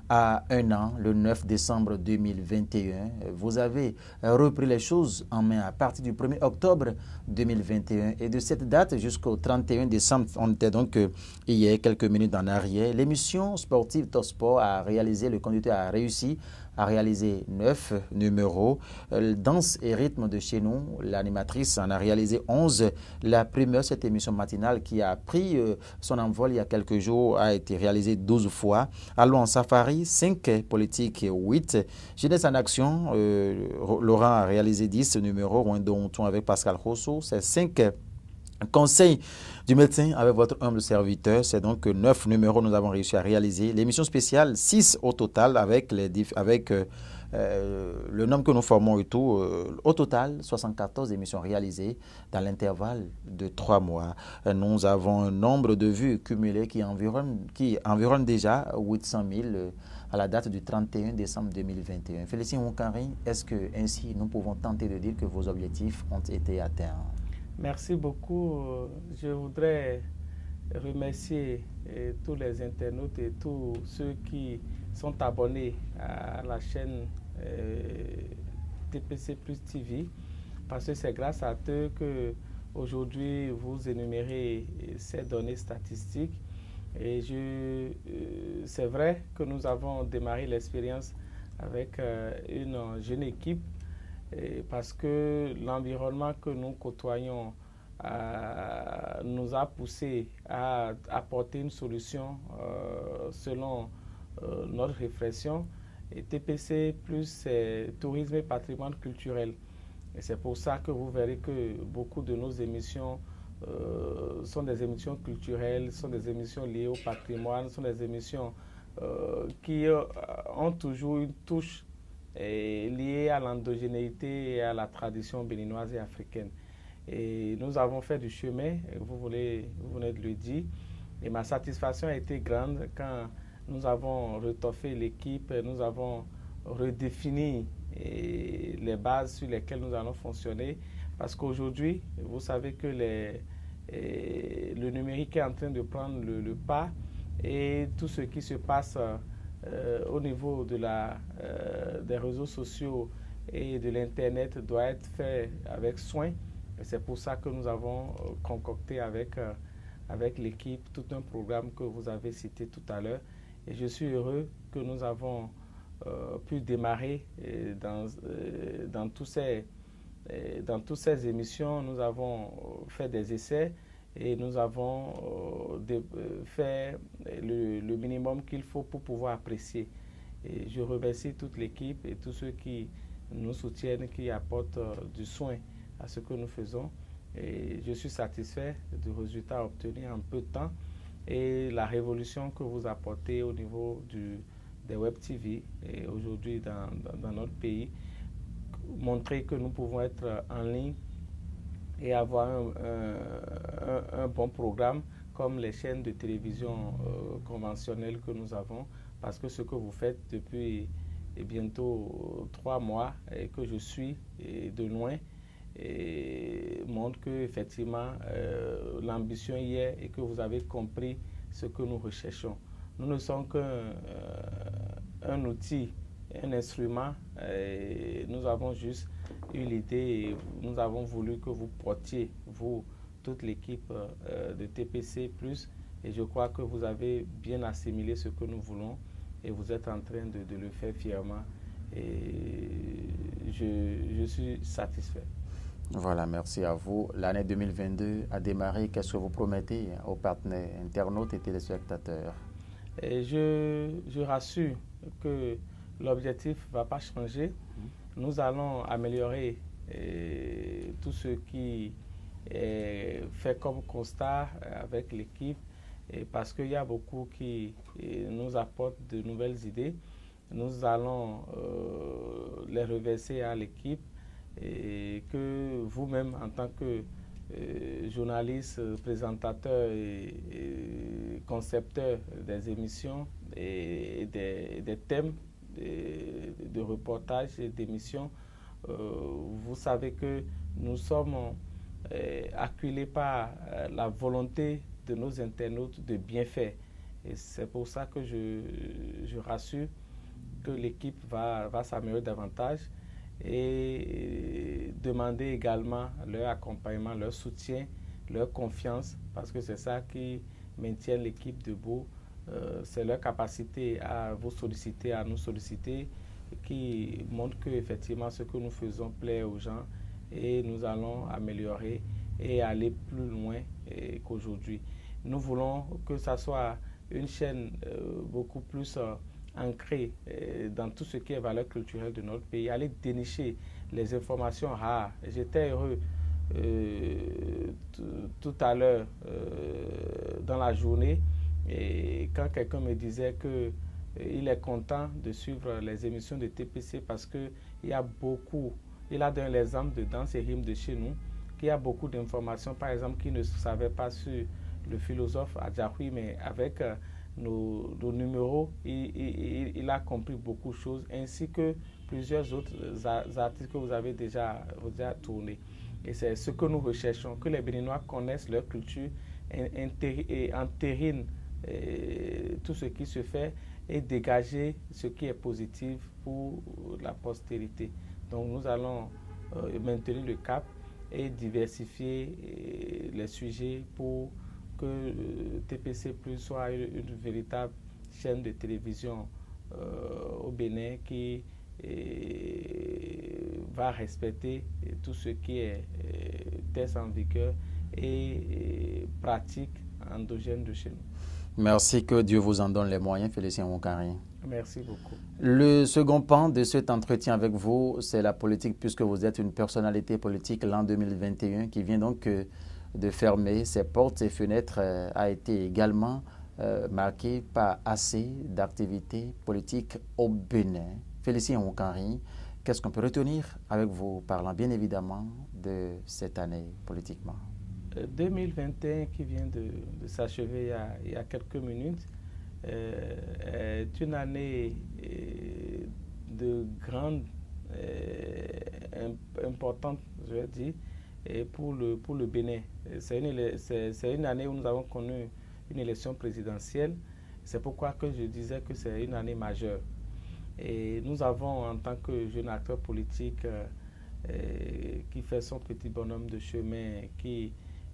à un an, le 9 décembre 2021, vous avez repris les choses en main à partir du 1er octobre 2021 et de cette date jusqu'au 31 décembre, on était donc hier, quelques minutes en arrière, l'émission sportive Top Sport a réalisé, le conducteur a réussi à réaliser 9 numéros. Danse et rythme de chez nous, l'animatrice en a réalisé 11. La première, cette émission matinale qui a pris son envol il y a quelques jours, a été réalisée 12 fois. Allons en safari, 5 politiques, 8. Jeunesse en action, Laurent a réalisé 10 numéros, Rwandon avec Pascal Rosso, c'est 5 conseils du médecin avec votre humble serviteur. C'est donc 9 numéros nous avons réussi à réaliser. L'émission spéciale, 6 au total avec le nombre que nous formons et tout. Au total, 74 émissions réalisées dans l'intervalle de 3 mois. Nous avons un nombre de vues cumulées qui environne déjà 800 000 à la date du 31 décembre 2021. Félicien Okanri, est-ce que ainsi nous pouvons tenter de dire que vos objectifs ont été atteints? Merci beaucoup. Je voudrais remercier tous les internautes et tous ceux qui sont abonnés à la chaîne TPC Plus TV parce que c'est grâce à eux que aujourd'hui vous énumérez ces données statistiques. Et c'est vrai que nous avons démarré l'expérience avec une jeune équipe. Parce que l'environnement que nous côtoyons nous a poussé à apporter une solution selon notre réflexion. Et TPC+, c'est tourisme et patrimoine culturel. Et c'est pour ça que vous verrez que beaucoup de nos émissions sont des émissions culturelles, sont des émissions liées au patrimoine, sont des émissions qui ont toujours une touche lié à l'endogénéité et à la tradition béninoise et africaine. Et nous avons fait du chemin, vous venez de le dire. Et ma satisfaction a été grande quand nous avons retoffé l'équipe, nous avons redéfini les bases sur lesquelles nous allons fonctionner. Parce qu'aujourd'hui, vous savez que le numérique est en train de prendre le pas et tout ce qui se passe au niveau des réseaux sociaux et de l'Internet doit être fait avec soin. Et c'est pour ça que nous avons concocté avec l'équipe tout un programme que vous avez cité tout à l'heure. Et je suis heureux que nous avons pu démarrer dans toutes ces émissions. Nous avons fait des essais et nous avons fait le minimum qu'il faut pour pouvoir apprécier. Et je remercie toute l'équipe et tous ceux qui nous soutiennent, qui apportent du soin à ce que nous faisons. Et je suis satisfait du résultat obtenu en peu de temps et la révolution que vous apportez au niveau des Web TV et aujourd'hui dans notre pays, montrer que nous pouvons être en ligne et avoir un bon programme comme les chaînes de télévision conventionnelles que nous avons, parce que ce que vous faites depuis bientôt 3 mois et que je suis de loin et montre que effectivement l'ambition y est et que vous avez compris ce que nous recherchons. Nous ne sommes qu'un outil, un instrument, et nous avons juste eu l'idée et nous avons voulu que vous portiez, vous, toute l'équipe de TPC+, et je crois que vous avez bien assimilé ce que nous voulons et vous êtes en train de le faire fièrement et je suis satisfait. Voilà, merci à vous. L'année 2022 a démarré. Qu'est-ce que vous promettez aux partenaires, internautes et téléspectateurs? Et je rassure que l'objectif ne va pas changer. Nous allons améliorer tout ce qui est fait comme constat avec l'équipe parce qu'il y a beaucoup qui nous apportent de nouvelles idées. Nous allons les reverser à l'équipe et que vous-même, en tant que journaliste, présentateur et concepteur des émissions et des thèmes de reportage et d'émissions, vous savez que nous sommes acculés par la volonté de nos internautes de bien faire. Et c'est pour ça que je rassure que l'équipe va s'améliorer davantage et demander également leur accompagnement, leur soutien, leur confiance, parce que c'est ça qui maintient l'équipe debout. C'est leur capacité à vous solliciter, à nous solliciter, qui montre que effectivement ce que nous faisons plaît aux gens et nous allons améliorer et aller plus loin qu'aujourd'hui. Nous voulons que ça soit une chaîne beaucoup plus ancrée dans tout ce qui est valeur culturelle de notre pays, aller dénicher les informations rares. J'étais heureux tout à l'heure dans la journée et quand quelqu'un me disait qu'il est content de suivre les émissions de TPC parce qu'il y a beaucoup, il a donné l'exemple de Danse et Rimes de chez nous, qu'il y a beaucoup d'informations, par exemple, qu'il ne savait pas sur le philosophe Adjahoui, mais avec nos numéros, il a compris beaucoup de choses, ainsi que plusieurs autres artistes que vous avez déjà tournés. Et c'est ce que nous recherchons, que les Béninois connaissent leur culture et entérinent tout ce qui se fait et dégager ce qui est positif pour la postérité. Donc nous allons maintenir le cap et diversifier les sujets pour que TPC+ soit une véritable chaîne de télévision au Bénin qui va respecter tout ce qui est test en vigueur et pratique endogène de chez nous. Merci, que Dieu vous en donne les moyens, Félicien Wonkari. Merci beaucoup. Le second pan de cet entretien avec vous, c'est la politique, puisque vous êtes une personnalité politique. L'an 2021 qui vient donc de fermer ses portes et fenêtres a été également marqué par assez d'activités politiques au Bénin. Félicien Wonkari, qu'est-ce qu'on peut retenir avec vous, parlant bien évidemment de cette année politiquement? 2021 qui vient de s'achever il y a quelques minutes est une année de grande importante, je vais dire, pour le Bénin. C'est une année où nous avons connu une élection présidentielle. C'est pourquoi que je disais que c'est une année majeure. Et nous avons, en tant que jeune acteur politique qui fait son petit bonhomme de chemin, qui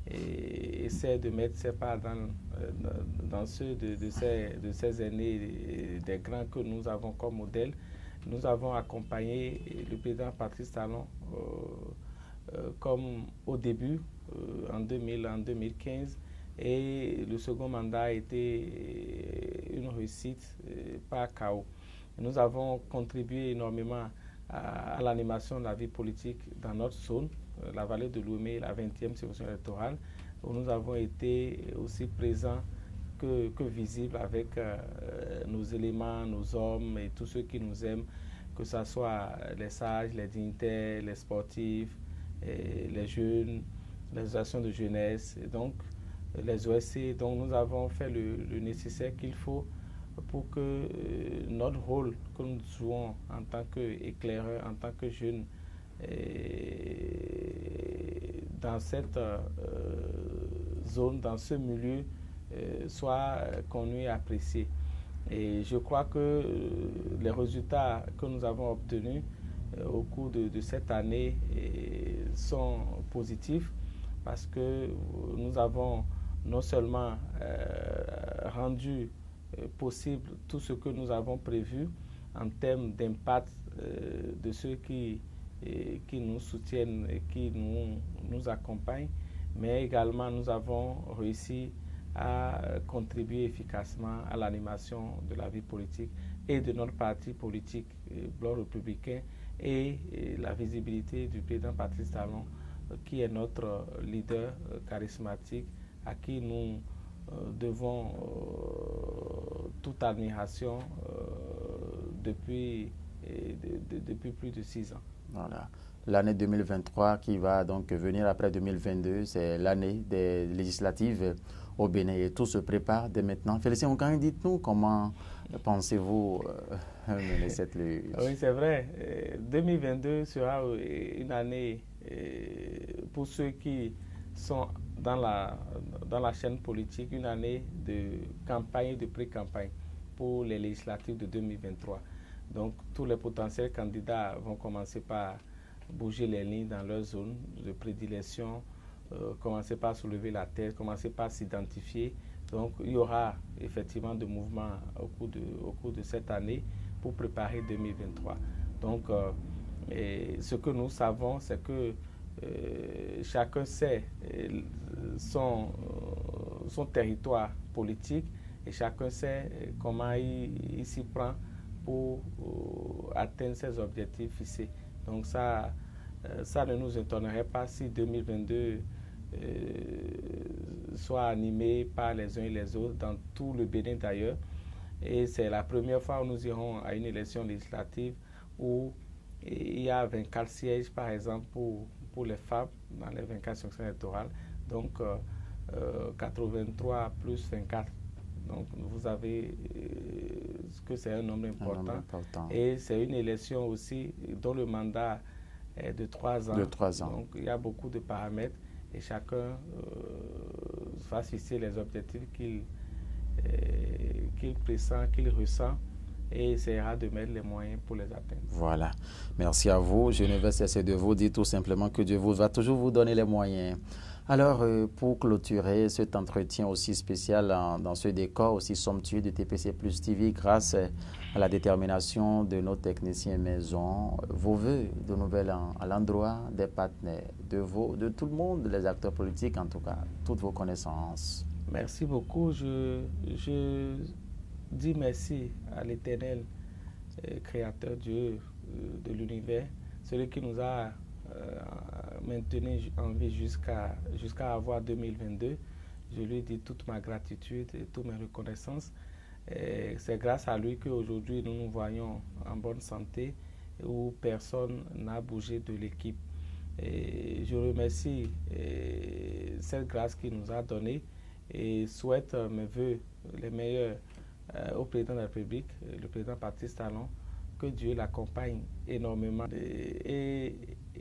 essaie de mettre ses pas dans ceux de ces aînés, des grands que nous avons comme modèle, nous avons accompagné le président Patrice Talon comme au début, en 2015, et le second mandat a été une réussite, pas chaos. Nous avons contribué énormément à l'animation de la vie politique dans notre zone, la vallée de Lomé, la 20e circonscription électorale, où nous avons été aussi présents que visibles avec nos éléments, nos hommes et tous ceux qui nous aiment, que ce soit les sages, les dignitaires, les sportifs, les jeunes, les associations de jeunesse, et donc les OSC. Donc nous avons fait le nécessaire qu'il faut pour que notre rôle que nous jouons en tant qu'éclaireur, en tant que jeunes, dans cette zone, dans ce milieu, soit connu et apprécié. Et je crois que les résultats que nous avons obtenus au cours de cette année sont positifs, parce que nous avons non seulement rendu possible tout ce que nous avons prévu en termes d'impact de ceux qui nous soutiennent et qui nous accompagnent, mais également nous avons réussi à contribuer efficacement à l'animation de la vie politique et de notre parti politique, Bloc républicain, et la visibilité du président Patrice Talon, qui est notre leader charismatique, à qui nous devons toute admiration depuis plus de 6 ans. Voilà. L'année 2023 qui va donc venir après 2022, c'est l'année des législatives au Bénin et tout se prépare dès maintenant. Félicien Oukang, dites-nous comment pensez-vous mener cette lutte? Oui, c'est vrai. 2022 sera une année pour ceux qui sont dans la chaîne politique, une année de campagne et de pré-campagne pour les législatives de 2023. Donc, tous les potentiels candidats vont commencer par bouger les lignes dans leur zone de prédilection, commencer par soulever la tête, commencer par s'identifier. Donc, il y aura effectivement de mouvements au cours de cette année pour préparer 2023. Donc, ce que nous savons, c'est que chacun sait son territoire politique et chacun sait comment il s'y prend pour atteindre ses objectifs fixés. Donc ça ne nous étonnerait pas si 2022 soit animé par les uns et les autres dans tout le Bénin d'ailleurs. Et c'est la première fois où nous irons à une élection législative où il y a 24 sièges, par exemple, pour les femmes dans les 24 sections électorales. Donc 83 plus 24. Donc vous avez que c'est un nombre important. Et c'est une élection aussi dont le mandat est de 3 ans. De 3 ans. Donc il y a beaucoup de paramètres et chacun va fixer les objectifs qu'il pressent, qu'il ressent, et essaiera de mettre les moyens pour les atteindre. Voilà. Merci à vous. Je ne vais cesser de vous dire tout simplement que Dieu va toujours vous donner les moyens. Alors, pour clôturer cet entretien aussi spécial dans ce décor aussi somptueux de TPC Plus TV, grâce à la détermination de nos techniciens maison, vos voeux de nouvelles à l'endroit des partenaires, de tout le monde, les acteurs politiques, en tout cas, toutes vos connaissances. Merci beaucoup. Je dis merci à l'Éternel, Créateur Dieu de l'univers, celui qui nous a maintenu en vie jusqu'à avoir 2022. Je lui dis toute ma gratitude et toutes mes reconnaissances. C'est grâce à lui qu'aujourd'hui nous nous voyons en bonne santé où personne n'a bougé de l'équipe. Et je remercie cette grâce qu'il nous a donnée et souhaite mes voeux les meilleurs au président de la République, le président Patrice Talon, que Dieu l'accompagne énormément et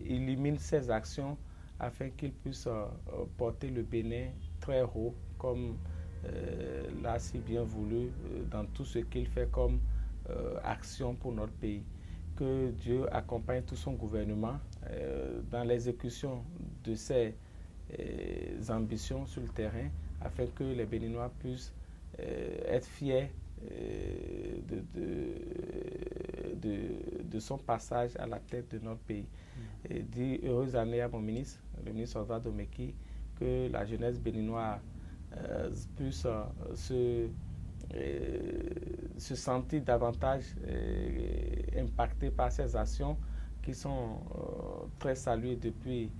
illumine ses actions afin qu'il puisse porter le Bénin très haut, comme l'a si bien voulu dans tout ce qu'il fait comme action pour notre pays. Que Dieu accompagne tout son gouvernement dans l'exécution de ses ambitions sur le terrain, afin que les Béninois puissent être fiers de son passage à la tête de notre pays. Et dis heureuse année à mon ministre, le ministre Oswald Omeki, que la jeunesse béninoise puisse se sentir davantage impactée par ces actions qui sont très saluées depuis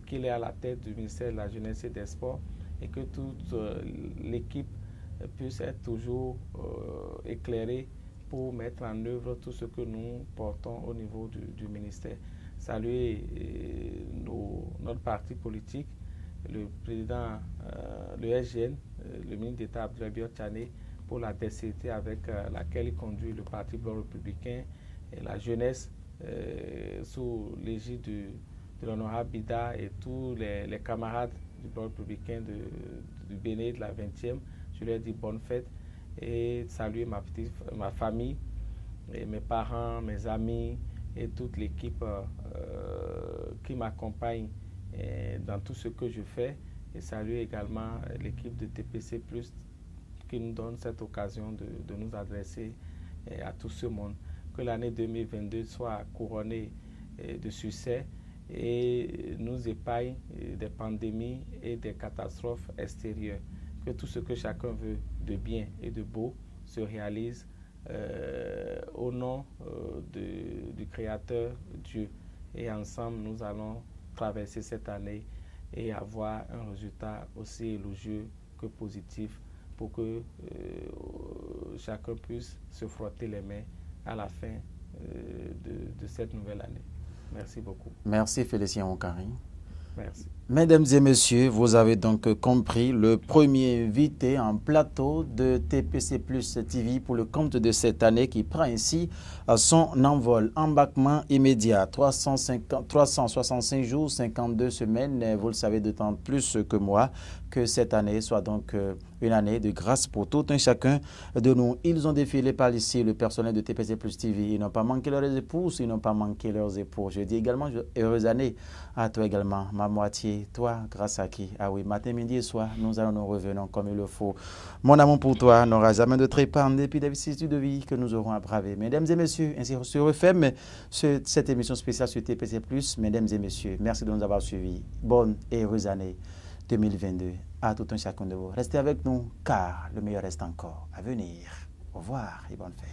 qu'il est à la tête du ministère de la Jeunesse et des Sports, et que toute l'équipe puisse être toujours éclairée pour mettre en œuvre tout ce que nous portons au niveau du ministère. Saluer notre parti politique, le président, le SGN, le ministre d'État Abdoulaye Biot Tchané, pour la décérité avec laquelle il conduit le Parti blanc républicain, et la jeunesse sous l'égide de l'honorable Bida et tous les camarades du blanc républicain du Bénin de la 20e. Je leur dis bonne fête et saluer ma famille, et mes parents, mes amis et toute l'équipe qui m'accompagne dans tout ce que je fais, et saluer également l'équipe de TPC+, qui nous donne cette occasion de nous adresser à tout ce monde. Que l'année 2022 soit couronnée de succès et nous épargne des pandémies et des catastrophes extérieures. Que tout ce que chacun veut de bien et de beau se réalise au nom du Créateur Dieu. Et ensemble, nous allons traverser cette année et avoir un résultat aussi élogieux que positif, pour que chacun puisse se frotter les mains à la fin de cette nouvelle année. Merci beaucoup. Merci Félicien Onkari. Merci. Mesdames et messieurs, vous avez donc compris le premier invité en plateau de TPC Plus TV pour le compte de cette année qui prend ainsi son envol. Embarquement immédiat, 365 jours, 52 semaines. Vous le savez d'autant plus que moi que cette année soit donc une année de grâce pour tout un chacun de nous. Ils ont défilé par ici, le personnel de TPC Plus TV. Ils n'ont pas manqué leurs épouses, ils n'ont pas manqué leurs époux. Je dis également heureuse année à toi également, ma moitié. Toi, grâce à qui? Ah oui, matin, midi et soir, nous allons nous revenir comme il le faut. Mon amour pour toi n'aura jamais de trépas en dépit des vicissitudes de vie que nous aurons à braver. Mesdames et messieurs, ainsi se referme cette émission spéciale sur TPC+. Mesdames et messieurs, merci de nous avoir suivis. Bonne et heureuse année 2022 à tout un chacun de vous. Restez avec nous car le meilleur reste encore à venir. Au revoir et bonne fête.